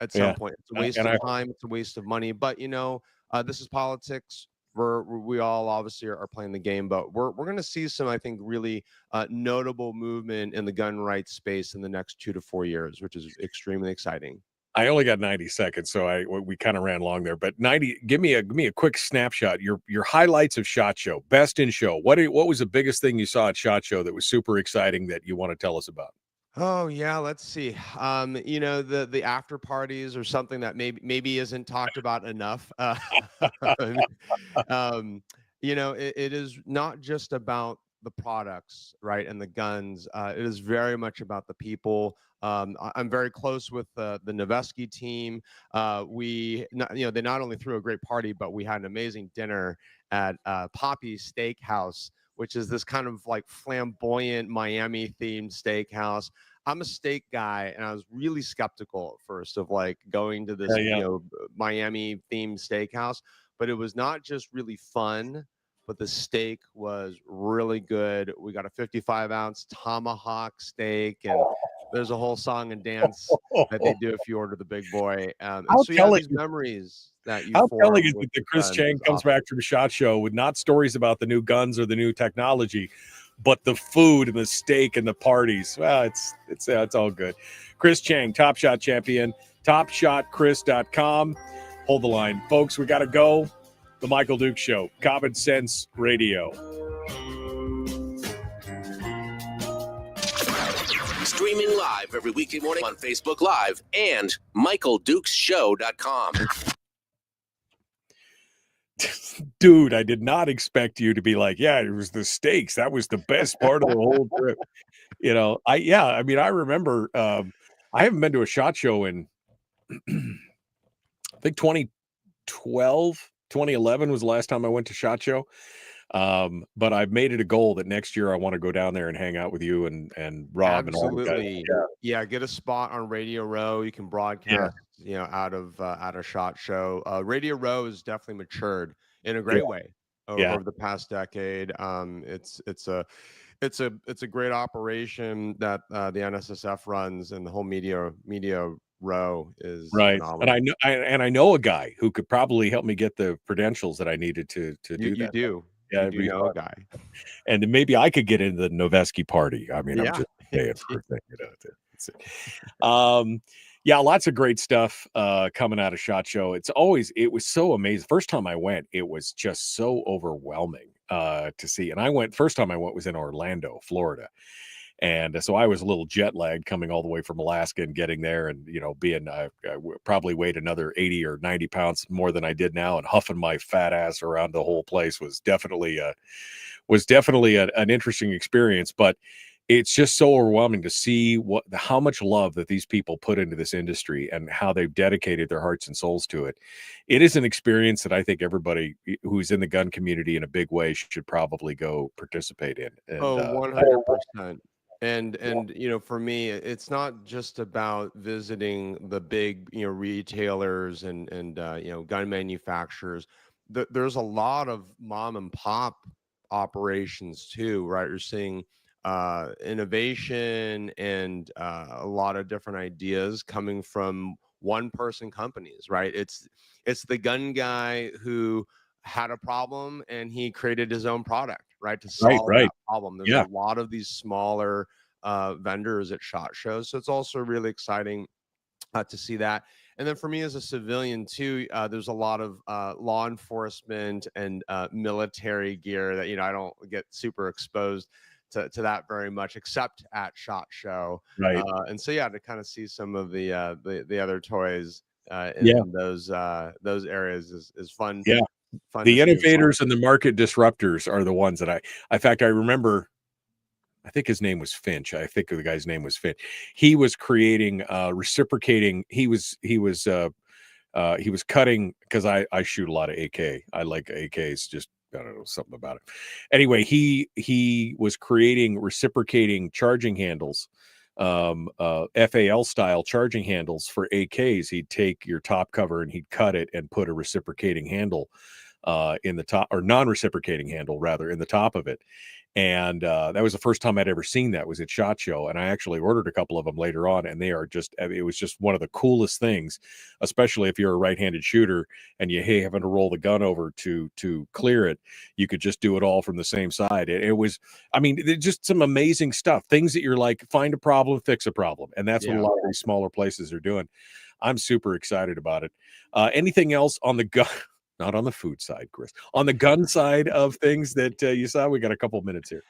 at some point. It's a waste of time. It's a waste of money. But this is politics. We all obviously are playing the game, but we're going to see some, I think, really notable movement in the gun rights space in the next 2 to 4 years, which is extremely exciting. I only got 90 seconds, so we kind of ran long there. But 90, give me a quick snapshot. Your highlights of SHOT Show, best in show. What was the biggest thing you saw at SHOT Show that was super exciting that you want to tell us about? Oh yeah, let's see. The after parties or something that maybe isn't talked about enough. It is not just about the products, right, and the guns. It is very much about the people. I'm very close with the Noveski team. They not only threw a great party, but we had an amazing dinner at Poppy's Steakhouse, which is this kind of like flamboyant Miami themed steakhouse. I'm a steak guy, and I was really skeptical at first of like going to this Miami themed steakhouse, but it was not just really fun, but the steak was really good. We got a 55-ounce tomahawk steak, and there's a whole song and dance that they do if you order the big boy. And so you have these memories that you. How telling is it that Chris Cheng comes back from SHOT Show with not stories about the new guns or the new technology, but the food and the steak and the parties? Well, it's all good. Chris Cheng, Top Shot champion, TopShotChris.com. Hold the line, folks. We got to go. The Michael Dukes Show, Common Sense Radio. Streaming live every weekday morning on Facebook Live and MichaelDukesShow.com. Dude, I did not expect you to be like, yeah, it was the steaks. That was the best part of the whole trip. I remember I haven't been to a SHOT Show in I think 2012. 2011 was the last time I went to SHOT Show. But I've made it a goal that next year I want to go down there and hang out with you and Rob. Absolutely. And all the guys. Get a spot on Radio Row. You can broadcast, out of SHOT Show. Radio Row has definitely matured in a great way over the past decade. It's a great operation that the NSSF runs, and the whole media row is right. phenomenal. And I know a guy who could probably help me get the credentials that I needed to do that. You do. Yeah, you know a guy. And maybe I could get into the Noveski party. I mean, I'm just saying for a thing, lots of great stuff coming out of SHOT Show. It was so amazing. First time I went, it was just so overwhelming to see. And first time I went was in Orlando, Florida. And so I was a little jet lagged coming all the way from Alaska and getting there, and being I probably weighed another 80 or 90 pounds more than I did now, and huffing my fat ass around the whole place was definitely an interesting experience. But it's just so overwhelming to see how much love that these people put into this industry and how they've dedicated their hearts and souls to it. It is an experience that I think everybody who's in the gun community in a big way should probably go participate in. And, 100%. And for me, it's not just about visiting the big retailers and gun manufacturers. There's a lot of mom and pop operations too, right? You're seeing innovation and a lot of different ideas coming from one person companies, right? It's the gun guy who had a problem and he created his own product, right, to solve that problem. There's a lot of these smaller vendors at SHOT Shows, so it's also really exciting to see that. And then for me as a civilian too, there's a lot of law enforcement and military gear that I don't get super exposed to that very much, except at SHOT Show. Right. And so to kind of see some of the other toys in those areas is fun. Yeah. The innovators and the market disruptors are the ones that in fact, I remember, I think his name was Finch. I think the guy's name was Finch. He was creating reciprocating. He was cutting, because I shoot a lot of AK. I like AKs, just I don't know, something about it. Anyway, he was creating reciprocating charging handles, FAL style charging handles for AKs. He'd take your top cover and he'd cut it and put a reciprocating handle in the top, or non-reciprocating handle rather, in the top of it. And that was the first time I'd ever seen that, was at SHOT Show. And I actually ordered a couple of them later on, and they are just, I mean, it was just one of the coolest things, especially if you're a right-handed shooter and you having to roll the gun over to clear it. You could just do it all from the same side. It was, I mean, just some amazing stuff, things that you're like, find a problem, fix a problem. And that's what a lot of these smaller places are doing. I'm super excited about it. Anything else on the gun? Not on the food side, Chris. On the gun side of things that you saw, we got a couple of minutes here.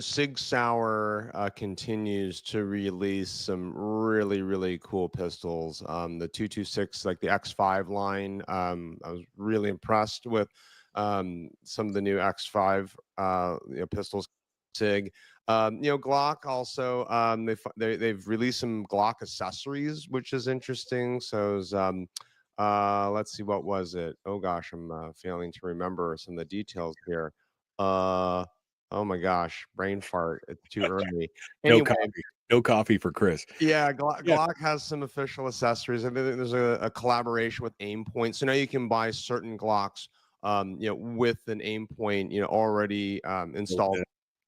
Sig Sauer continues to release some really, really cool pistols. The 226, like the X5 line, I was really impressed with some of the new X5 pistols. Sig, Glock also, they've released some Glock accessories, which is interesting. So let's see, what was it? Oh gosh, I'm failing to remember some of the details here. Oh my gosh, brain fart. It's too early. Anyway, no coffee for Chris. Yeah, Glock has some official accessories. I think there's a collaboration with Aimpoint. So now you can buy certain Glocks, with an Aimpoint, already installed.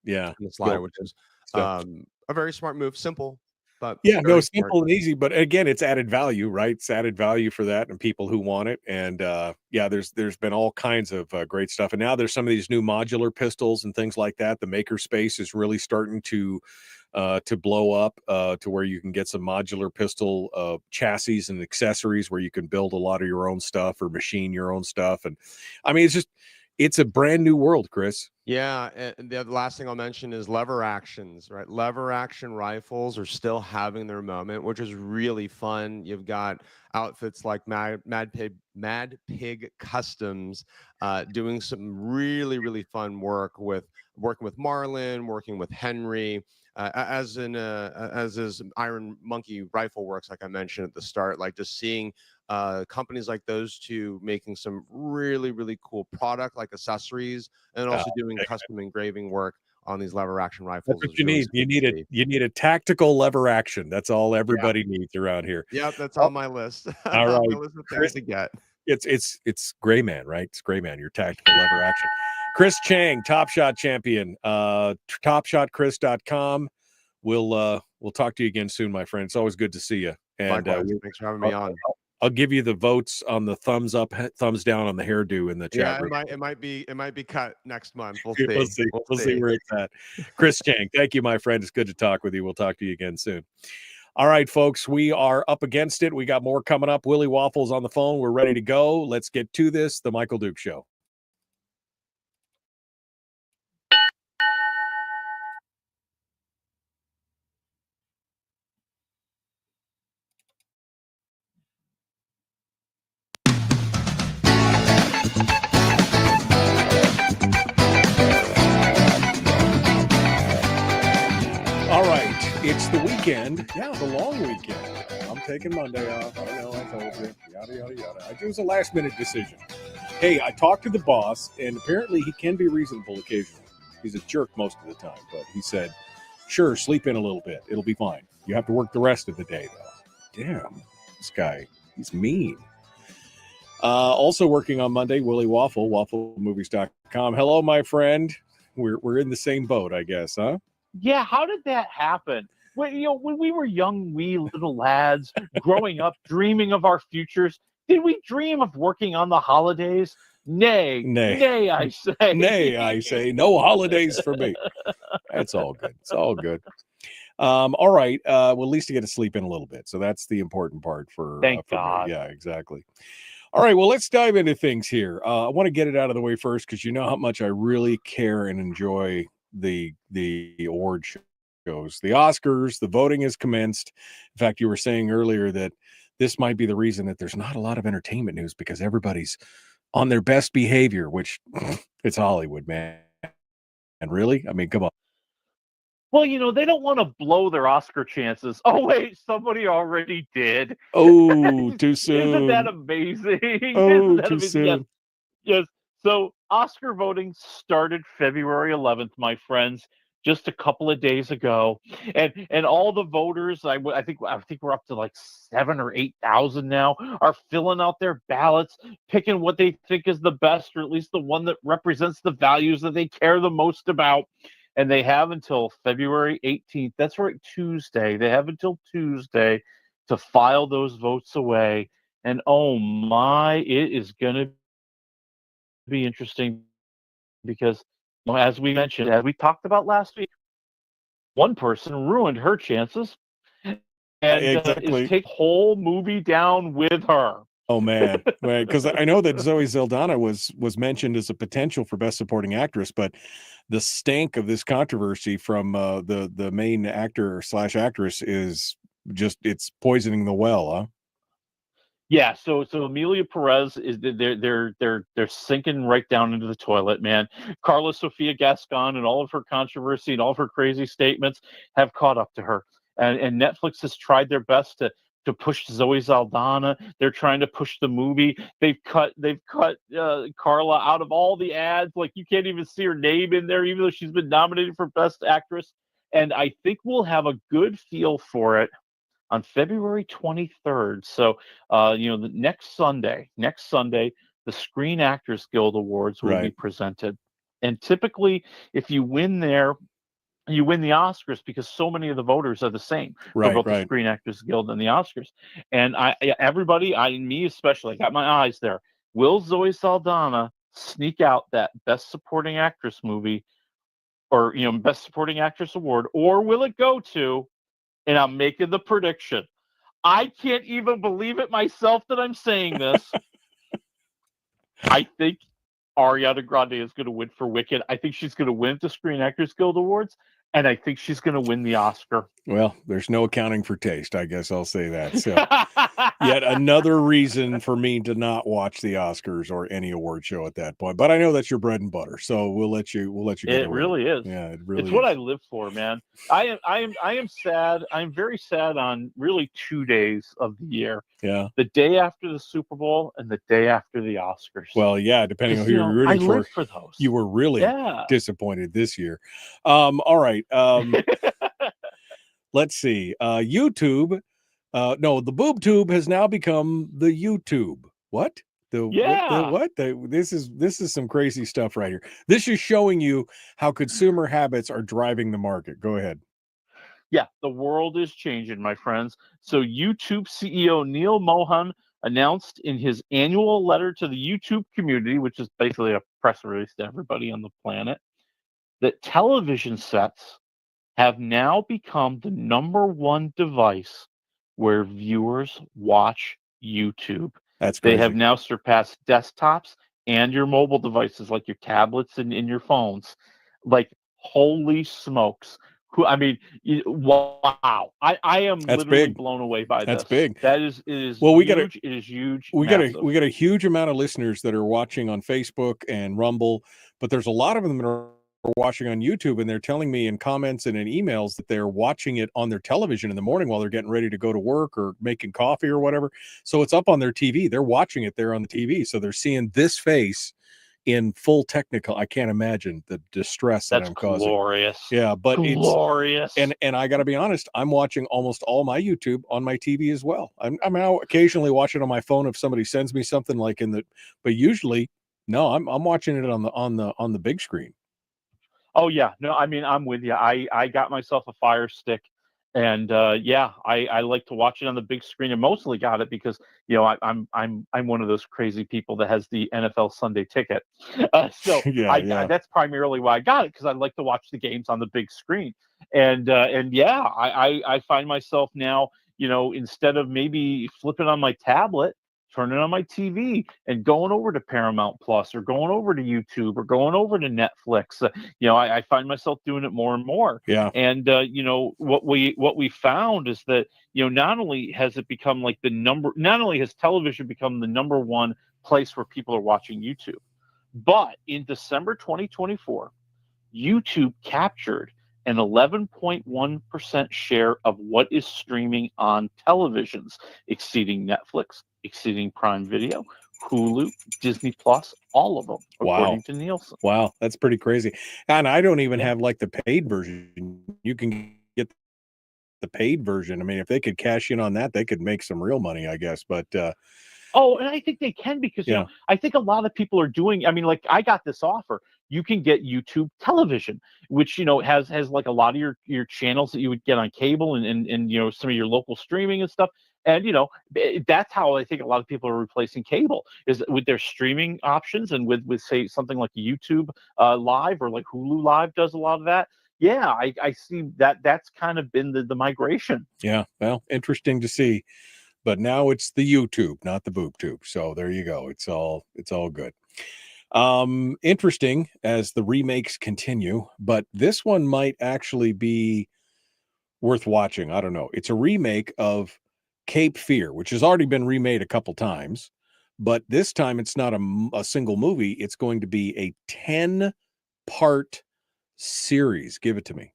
Yeah, in the slide, which is a very smart move. Simple, but simple and easy. But again, it's added value, right? It's added value for that and people who want it. And there's been all kinds of great stuff. And now there's some of these new modular pistols and things like that. The maker space is really starting to blow up to where you can get some modular pistol chassis and accessories where you can build a lot of your own stuff or machine your own stuff. And I mean, it's a brand new world, Chris. Yeah, and the last thing I'll mention is lever actions, right? Lever action rifles are still having their moment, which is really fun. You've got outfits like Mad Pig Customs doing some really, really fun work working with Marlin, working with Henry, as is Iron Monkey Rifle Works, like I mentioned at the start. Like, just seeing companies like those two making some really, really cool product like accessories, and also doing custom engraving work on these lever action rifles. That's what you need. You need a tactical lever action. That's all everybody needs around here. Yep, that's on my list. All right, my list of things to get. It's Gray Man, right? It's Gray Man, your tactical lever action. Chris Cheng, TopShot champion. TopShotChris.com. We'll talk to you again soon, my friend. It's always good to see you. And thanks for having me on. I'll give you the votes on the thumbs up, thumbs down on the hairdo in the chat room. It might be cut next month. We'll see. We'll see where it's at. Chris Cheng, thank you, my friend. It's good to talk with you. We'll talk to you again soon. All right, folks, we are up against it. We got more coming up. Willie Waffle's on the phone. We're ready to go. Let's get to this. The Michael Duke Show. All right, it's the weekend. Yeah, the long weekend. I'm taking Monday off. I know, I told you. Yada, yada, yada. It was a last-minute decision. Hey, I talked to the boss, and apparently he can be reasonable occasionally. He's a jerk most of the time, but he said, sure, sleep in a little bit. It'll be fine. You have to work the rest of the day, though. Damn, this guy, he's mean. Also working on Monday, Willie Waffle, wafflemovies.com. Hello, my friend. We're in the same boat, I guess, huh? Yeah, how did that happen? When we were young, wee little lads growing up, dreaming of our futures, did we dream of working on the holidays? Nay, I say. Nay, I say. No holidays for me. That's all good. It's all good. All right. Well, at least you get to sleep in a little bit. So that's the important part for God. Me. Yeah, exactly. All right. Well, let's dive into things here. I want to get it out of the way first because you know how much I really care and enjoy the award shows, the Oscars. The voting has commenced. In fact, you were saying earlier that this might be the reason that there's not a lot of entertainment news, because everybody's on their best behavior, which it's Hollywood, man. And really, I mean, come on. Well, they don't want to blow their Oscar chances. Oh, wait, somebody already did. Oh, too soon. Isn't that amazing? Oh, too soon. Yes. So Oscar voting started February 11th, my friends. just a couple of days ago, and all the voters, I think we're up to like 7,000 or 8,000 now, are filling out their ballots, picking what they think is the best, or at least the one that represents the values that they care the most about. And they have until February 18th. That's right, Tuesday. They have until Tuesday to file those votes away. And oh my, it is going to be interesting because, as we mentioned, as we talked about last week, one person ruined her chances and Exactly. is take the whole movie down with her. Oh man, because I know that Zoe Saldana was mentioned as a potential for Best Supporting Actress, but the stank of this controversy from the main actor / actress is just, it's poisoning the well, huh? Yeah, so Amelia Perez is they're sinking right down into the toilet, man. Carla Sofia Gascon and all of her controversy and all of her crazy statements have caught up to her, and Netflix has tried their best to push Zoe Saldana. They're trying to push the movie. They've cut Carla out of all the ads. Like, you can't even see her name in there, even though she's been nominated for Best Actress. And I think we'll have a good feel for it on February 23rd. So, the next Sunday, the Screen Actors Guild Awards will be presented. And typically, if you win there, you win the Oscars, because so many of the voters are the same for both the Screen Actors Guild and the Oscars. And everybody, me especially, I got my eyes there. Will Zoe Saldana sneak out that Best Supporting Actress movie, or Best Supporting Actress award, or will it go to? And I'm making the prediction. I can't even believe it myself that I'm saying this. I think Ariana Grande is going to win for Wicked. I think she's going to win at the Screen Actors Guild Awards, and I think she's going to win the Oscar. Well, there's no accounting for taste. I guess I'll say that. So, yet another reason for me to not watch the Oscars or any award show at that point. But I know that's your bread and butter, so we'll let you get It away. really is. Yeah, it really it's is. what I live for, man. I am sad. I'm very sad on really 2 days of the year. Yeah. The day after the Super Bowl and the day after the Oscars. Well, yeah, depending on who you're rooting for. I live for those. You were really disappointed this year. All right. Let's see. YouTube. No, the boob tube has now become the YouTube. What? This is some crazy stuff right here. This is showing you how consumer habits are driving the market. Go ahead. Yeah, the world is changing, my friends. So YouTube CEO Neil Mohan announced in his annual letter to the YouTube community, which is basically a press release to everybody on the planet, that television sets have now become the #1 device where viewers watch YouTube. That's crazy. crazy. They have now surpassed desktops and your mobile devices, like your tablets and your phones. Like, holy smokes. Wow. I am That's literally big. blown away by That's this. big. It is well, huge. It is huge. We got a huge amount of listeners that are watching on Facebook and Rumble, but there's a lot of them that are watching on YouTube, and they're telling me in comments and in emails that they're watching it on their television in the morning while they're getting ready to go to work or making coffee or whatever. So it's up on their TV. They're watching it there on the TV. So they're seeing this face in full technical. I can't imagine the distress that I'm causing. Glorious. Yeah, but glorious. And I got to be honest, I'm watching almost all my YouTube on my TV as well. I'm now occasionally watching on my phone if somebody sends me something like but usually no, I'm watching it on the big screen. Oh yeah, no, I'm with you. I got myself a Fire Stick, and I like to watch it on the big screen, and mostly got it because I'm one of those crazy people that has the NFL Sunday ticket. That's primarily why I got it, because I like to watch the games on the big screen, I find myself now, instead of maybe flipping on my tablet, turning on my TV and going over to Paramount Plus or going over to YouTube or going over to Netflix. I find myself doing it more and more. Yeah. And what we found is that not only has television become the #1 place where people are watching YouTube, but in December 2024, YouTube captured an 11.1% share of what is streaming on televisions, exceeding Netflix, exceeding Prime Video, Hulu, Disney Plus, all of them, according to Nielsen. Wow, that's pretty crazy. And I don't even Yeah. have like the paid version. You can get the paid version. I mean, if they could cash in on that, they could make some real money, I guess. But Oh, and I think they can because, Yeah. I think a lot of people are doing, I mean, like I got this offer. You can get YouTube television, which, has like a lot of your channels that you would get on cable and some of your local streaming and stuff. And, that's how I think a lot of people are replacing cable is with their streaming options and with say something like YouTube Live or like Hulu Live does a lot of that. Yeah, I see that's kind of been the migration. yeah, well, interesting to see. But now it's the YouTube, not the boob tube. So there you go. It's all good. Interesting as the remakes continue, but this one might actually be worth watching. I don't know. It's a remake of Cape Fear, which has already been remade a couple times, but this time it's not a single movie. It's going to be a 10-part series. Give it to me.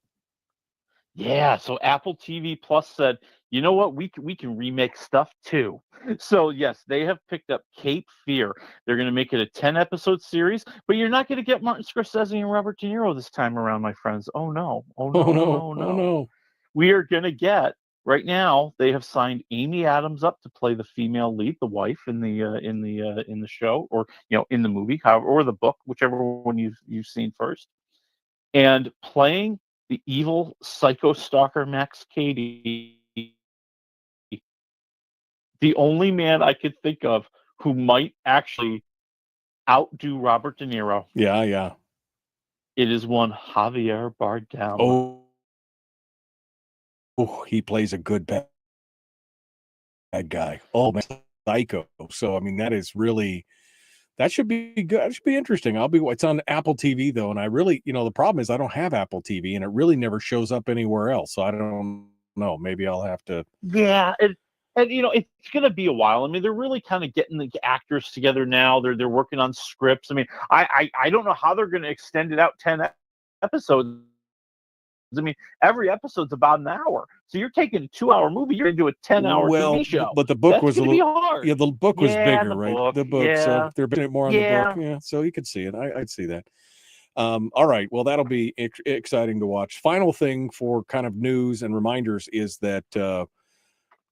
Yeah, so Apple TV Plus said, you know what, we can remake stuff too. So yes, they have picked up Cape Fear. They're going to make it a 10-episode series, but you're not going to get Martin Scorsese and Robert De Niro this time around, my friends. Oh no, oh no, Oh no, oh no. oh no. We are going to get right now. They have signed Amy Adams up to play the female lead, the wife in the show, or in the movie, however, or the book, whichever one you've seen first, and playing the evil psycho stalker Max Cady, the only man I could think of who might actually outdo Robert De Niro. Yeah, yeah. It is one Javier Bardem. Oh, he plays a good bad guy. Oh, man, psycho. So I mean, that should be good. That should be interesting. It's on Apple TV though, and I really, the problem is I don't have Apple TV, and it really never shows up anywhere else. So I don't know. Maybe I'll have to. Yeah, and it's going to be a while. I mean, they're really kind of getting the actors together now. They're working on scripts. I mean, I don't know how they're going to extend it out 10 episodes. I mean, every episode's about an hour. So you're taking a 2-hour movie, you're into a 10-hour TV show. But the book was a little hard. Yeah, the book was bigger, the right? book, The book. yeah. So they're putting it more on the book. Yeah, so you could see it. I'd see that. All right. Well, that'll be exciting to watch. Final thing for kind of news and reminders is that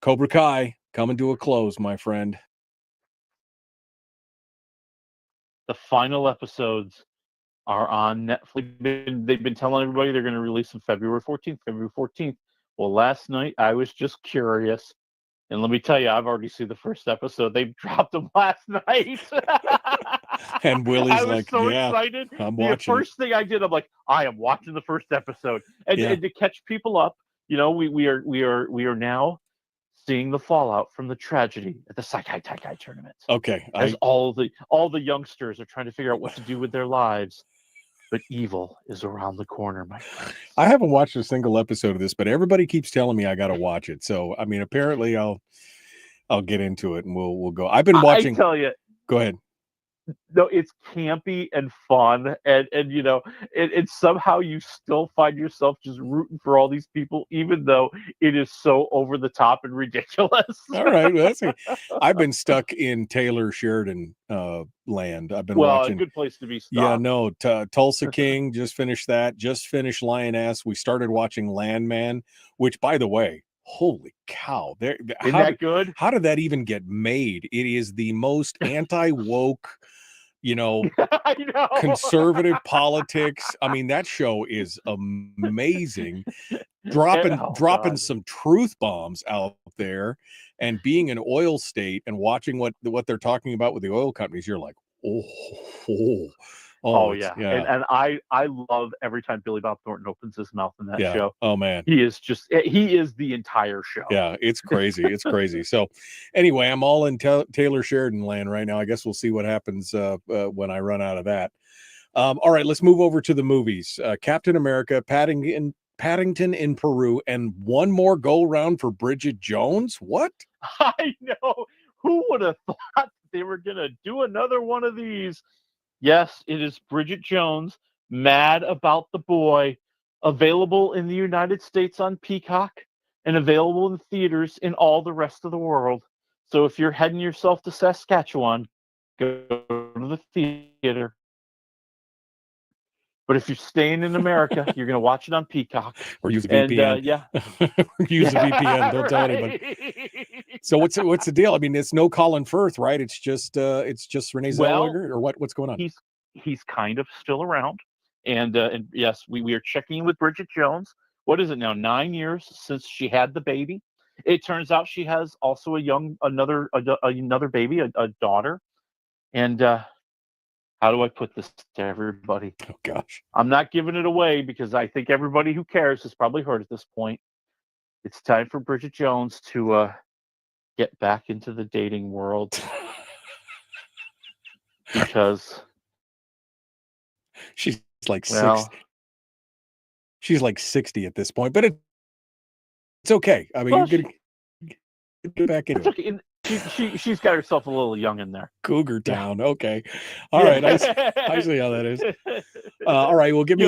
Cobra Kai coming to a close, my friend. The final episodes are on Netflix. They've been telling everybody they're going to release them February 14th. Well, last night I was just curious. And let me tell you, I've already seen the first episode. They dropped them last night. And Willie's I was like, so yeah, excited. I'm The watching first thing I did, I'm like, I am watching the first episode. And, Yeah. and to catch people up, we are now seeing the fallout from the tragedy at the Saikai Taikai tournament. Okay. As all the youngsters are trying to figure out what to do with their lives. But evil is around the corner, my friend. I haven't watched a single episode of this, but everybody keeps telling me I got to watch it. So, I mean, apparently I'll get into it and we'll go. I've been watching. I tell you. Go ahead. No, it's campy and fun, and somehow you still find yourself just rooting for all these people, even though it is so over the top and ridiculous. All right, well, I've been stuck in Taylor Sheridan land. I've been watching. A good place to be stuck. Yeah, no, Tulsa King just finished that. Just finished Lioness. We started watching Landman, which, by the way, holy cow! Isn't that good? How did that even get made? It is the most anti-woke. I know. Conservative politics. I mean, that show is amazing. Dropping some truth bombs out there, and being an oil state and watching what they're talking about with the oil companies, you're like, oh yeah. And I love every time Billy Bob Thornton opens his mouth in that show. Oh man, he is the entire show. Yeah, it's crazy. It's crazy. So anyway, I'm all in Taylor Sheridan land right now. I guess we'll see what happens when I run out of that. All right, let's move over to the movies. Captain America, Paddington in Peru, and one more go round for Bridget Jones. What? I know. Who would have thought they were gonna do another one of these? Yes, it is Bridget Jones, Mad About the Boy, available in the United States on Peacock and available in theaters in all the rest of the world. So if you're heading yourself to Saskatchewan, go to the theater. But if you're staying in America, you're going to watch it on Peacock. Or use a And VPN. yeah, Use a Yeah, VPN. Don't tell anybody. So what's the deal? I mean, it's no Colin Firth, right? It's just Renee Zellweger, or what's going on? He's kind of still around, and yes, we are checking with Bridget Jones. What is it now? 9 years since she had the baby. It turns out she has also another baby, a daughter, and how do I put this to everybody? Oh gosh, I'm not giving it away because I think everybody who cares has probably heard at this point. It's time for Bridget Jones to get back into the dating world because she's like 60. She's like 60 at this point, but it's okay. I mean, you're gonna get back into it. Okay. She's got herself a little young in there. Cougar Town. Okay. All right. I see how that is. All right. Well, give me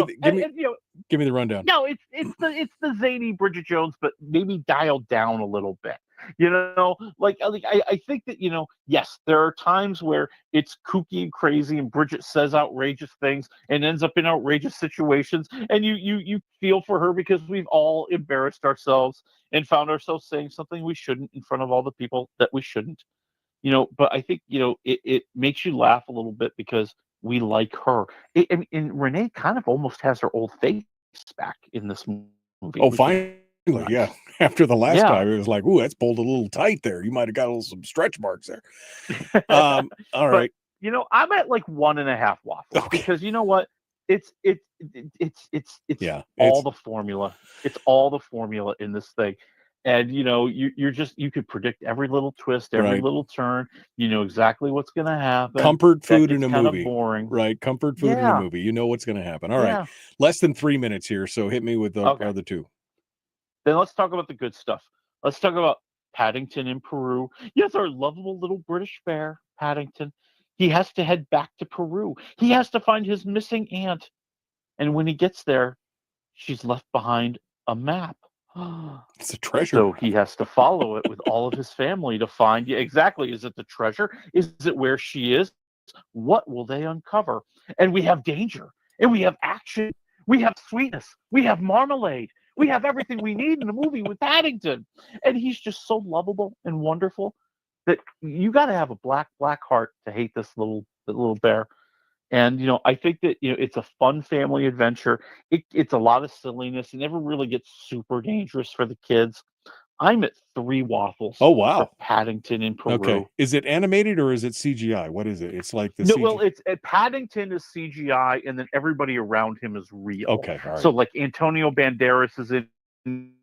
the rundown. No, it's the zany Bridget Jones, but maybe dialed down a little bit. I think that, yes, there are times where it's kooky and crazy and Bridget says outrageous things and ends up in outrageous situations, and you feel for her because we've all embarrassed ourselves and found ourselves saying something we shouldn't in front of all the people that we shouldn't. But I think, it makes you laugh a little bit because we like her. And Renee kind of almost has her old face back in this movie. Oh, finally. Yeah. After the last time, it was like, ooh, that's pulled a little tight there. You might have got some stretch marks there. All right. But, I'm at like 1.5 waffles because you know what? It's all the formula. It's all the formula in this thing. And you could predict every little twist, every little turn. You know exactly what's going to happen. Comfort food in a kind movie, of boring, right? Comfort food in a movie. You know what's going to happen. All right, less than 3 minutes here, so hit me with the other two. Then let's talk about the good stuff. Let's talk about Paddington in Peru. Yes, our lovable little British bear, Paddington. He has to head back to Peru. He has to find his missing aunt, and when he gets there, she's left behind a map. It's a treasure. So he has to follow it with all of his family to find. Yeah, exactly. Is it the treasure? Is it where she is? What will they uncover? And we have danger, and we have action, we have sweetness, we have marmalade, we have everything we need in a movie with Paddington. And he's just so lovable and wonderful that you got to have a black heart to hate this little bear. And, I think that, it's a fun family adventure. It's a lot of silliness. It never really gets super dangerous for the kids. I'm at 3 waffles. Oh, wow. For Paddington in Peru. Okay. Is it animated or is it CGI? What is it? It's like the No, CGI. well, Paddington is CGI, and then everybody around him is real. Okay. All right. So, like, Antonio Banderas is in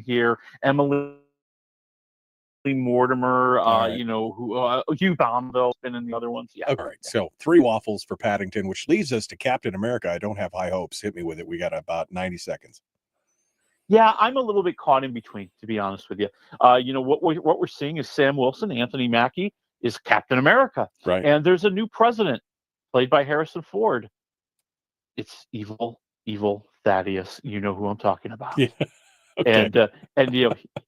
here. Emily Mortimer, Hugh Bombville's been in the other ones. Yeah. Okay. All right. So 3 waffles for Paddington, which leads us to Captain America. I don't have high hopes. Hit me with it. We got about 90 seconds. Yeah, I'm a little bit caught in between, to be honest with you. What we're seeing is Sam Wilson, Anthony Mackie is Captain America. Right. And there's a new president played by Harrison Ford. It's evil Thaddeus. You know who I'm talking about. Yeah. Okay.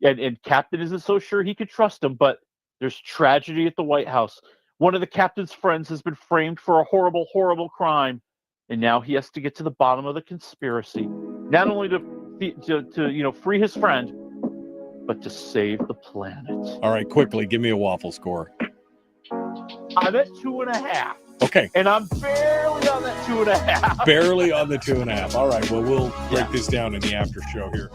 And Captain isn't so sure he could trust him, but there's tragedy at the White House. One of the captain's friends has been framed for a horrible, horrible crime, and now he has to get to the bottom of the conspiracy, not only to free his friend, but to save the planet. All right, quickly, give me a waffle score. I'm at 2.5. Okay. And I'm barely on that 2.5. Barely on the 2.5. All right. Well, we'll break this down in the after show here.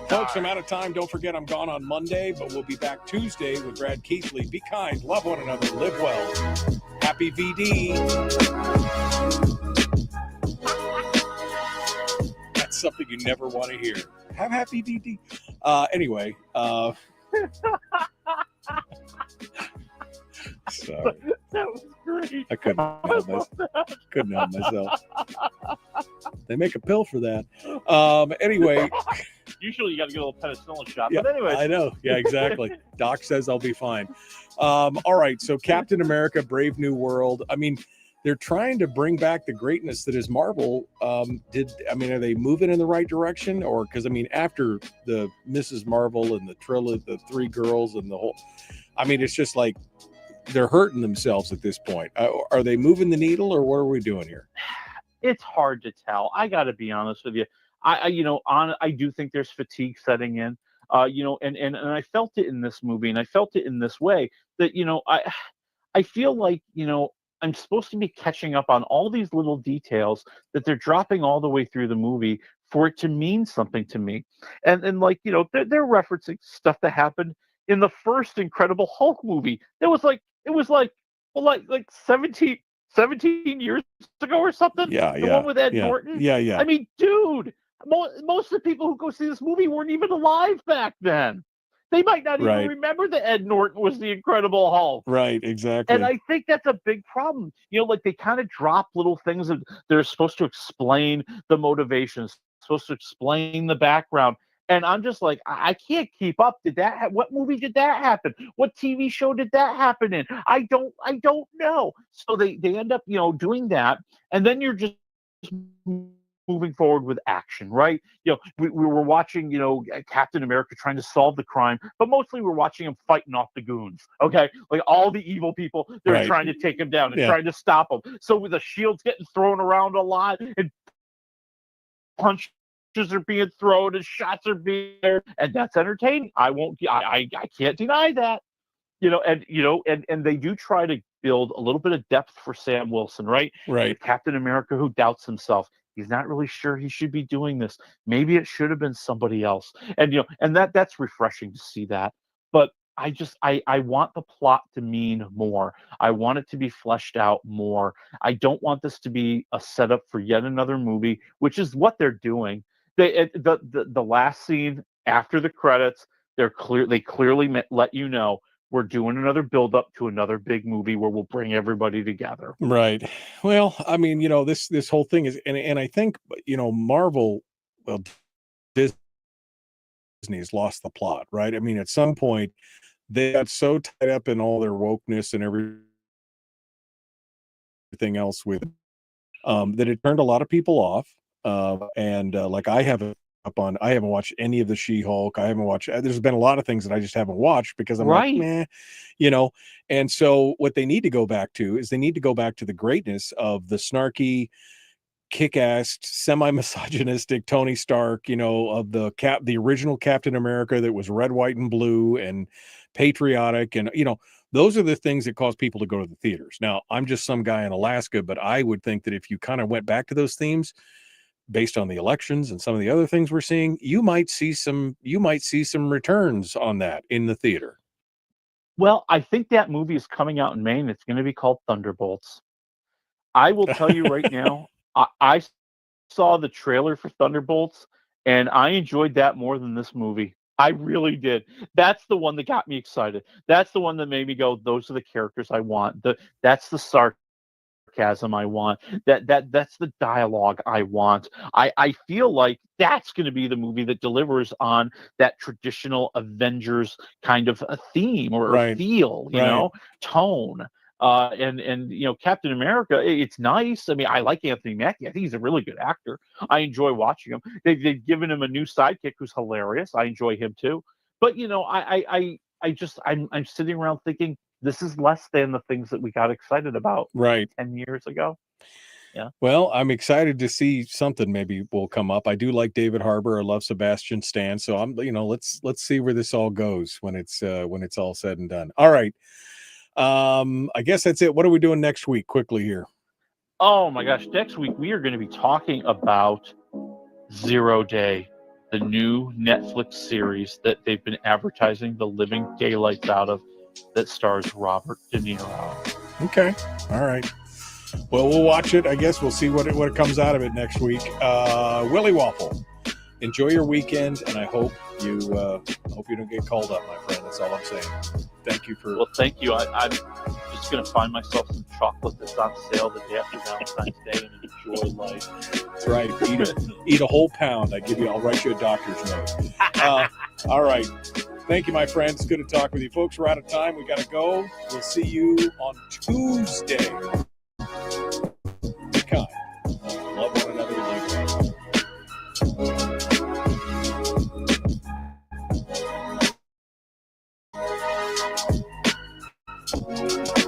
Folks, I'm out of time. Don't forget I'm gone on Monday, but we'll be back Tuesday with Brad Keithley. Be kind, love one another, live well. Happy VD. That's something you never want to hear. Have happy VD. Anyway. Sorry. That was great. I couldn't help myself. They make a pill for that. Anyway. Usually you got to get a little penicillin shot. Yeah, but anyway. I know. Yeah, exactly. Doc says I'll be fine. All right. So Captain America, Brave New World. I mean, they're trying to bring back the greatness that is Marvel. Are they moving in the right direction? Or because, after the Mrs. Marvel and the trilogy, the 3 girls and the whole, it's just like they're hurting themselves at this point. Are they moving the needle, or what are we doing here? It's hard to tell. I got to be honest with you. I do think there's fatigue setting in. And I felt it in this movie, and I felt it in this way that I feel like I'm supposed to be catching up on all these little details that they're dropping all the way through the movie for it to mean something to me. And they're referencing stuff that happened in the first Incredible Hulk movie. It was like 17 years ago or something. Yeah, the one with Ed yeah, Norton. yeah. I mean, dude, most of the people who go see this movie weren't even alive back then. They might not even Right. remember that Ed Norton was the Incredible Hulk. Right, exactly. And I think that's a big problem. Like they kind of drop little things that they're supposed to explain the motivations, supposed to explain the background. And I'm just like, I can't keep up. What movie did that happen? What TV show did that happen in? I don't know. So they end up, doing that. And then you're just moving forward with action, right? We were watching, Captain America trying to solve the crime, but mostly we're watching him fighting off the goons, okay? Like all the evil people, they're Right. trying to take him down and Yeah. trying to stop him. So with the shields getting thrown around a lot and punches are being thrown and shots are being there, and that's entertaining. I can't deny that. And they do try to build a little bit of depth for Sam Wilson, right? Right. Captain America who doubts himself. He's not really sure he should be doing this. Maybe it should have been somebody else. And that's refreshing to see that. But I want the plot to mean more. I want it to be fleshed out more. I don't want this to be a setup for yet another movie, which is what they're doing. The last scene after the credits, they clearly let you know we're doing another build up to another big movie where we'll bring everybody together. Right. Well, I mean, this whole thing is, and I think, Marvel, well, Disney's lost the plot, right? I mean, at some point, they got so tied up in all their wokeness and everything else with that it turned a lot of people off. Like I haven't watched any of the She-Hulk. I haven't watched. There's been a lot of things that I just haven't watched because I'm Right. like, meh, And so what they need to go back to is the greatness of the snarky, kick-ass, semi-misogynistic Tony Stark, of the original Captain America that was red, white, and blue and patriotic, and those are the things that cause people to go to the theaters. Now, I'm just some guy in Alaska, but I would think that if you kind of went back to those themes based on the elections and some of the other things we're seeing, you might see some returns on that in the theater. Well, I think that movie is coming out in May, and it's going to be called Thunderbolts. I will tell you right now, I saw the trailer for Thunderbolts, and I enjoyed that more than this movie. I really did. That's the one that got me excited. That's the one that made me go, those are the characters I want. That's the sarcasm I want. That's the dialogue I want. I feel like that's going to be the movie that delivers on that traditional Avengers kind of a theme or Right. feel, tone. And Captain America, it's nice. I mean, I like Anthony Mackie. I think he's a really good actor. I enjoy watching him. They've given him a new sidekick who's hilarious. I enjoy him too. But I'm sitting around thinking this is less than the things that we got excited about Right. 10 years ago. Yeah. Well, I'm excited to see something maybe will come up. I do like David Harbour. I love Sebastian Stan. So I'm, let's see where this all goes when it's all said and done. All right. I guess that's it. What are we doing next week? Quickly here. Oh my gosh. Next week, we are going to be talking about Zero Day, the new Netflix series that they've been advertising the living daylights out of, that stars Robert De Niro. Okay. All right. Well, we'll watch it. I guess we'll see what comes out of it next week. Willie Waffle, enjoy your weekend, and I hope you don't get called up, my friend. That's all I'm saying. Thank you for. Well, thank you. I'm just going to find myself some chocolate that's on sale the day after Valentine's Day and enjoy life. That's right. Eat a whole pound. I'll write you a doctor's note. All right. Thank you, my friends. It's good to talk with you, folks. We're out of time. We got to go. We'll see you on Tuesday. Be kind. Love one another like that.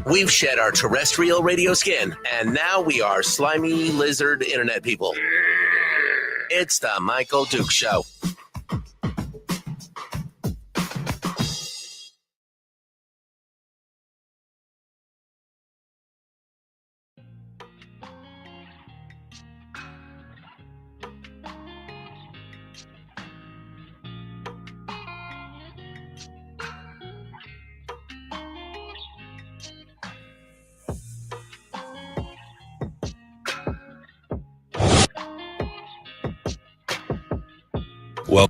We've shed our terrestrial radio skin, and now we are slimy lizard internet people. It's the Michael Duke Show. Well,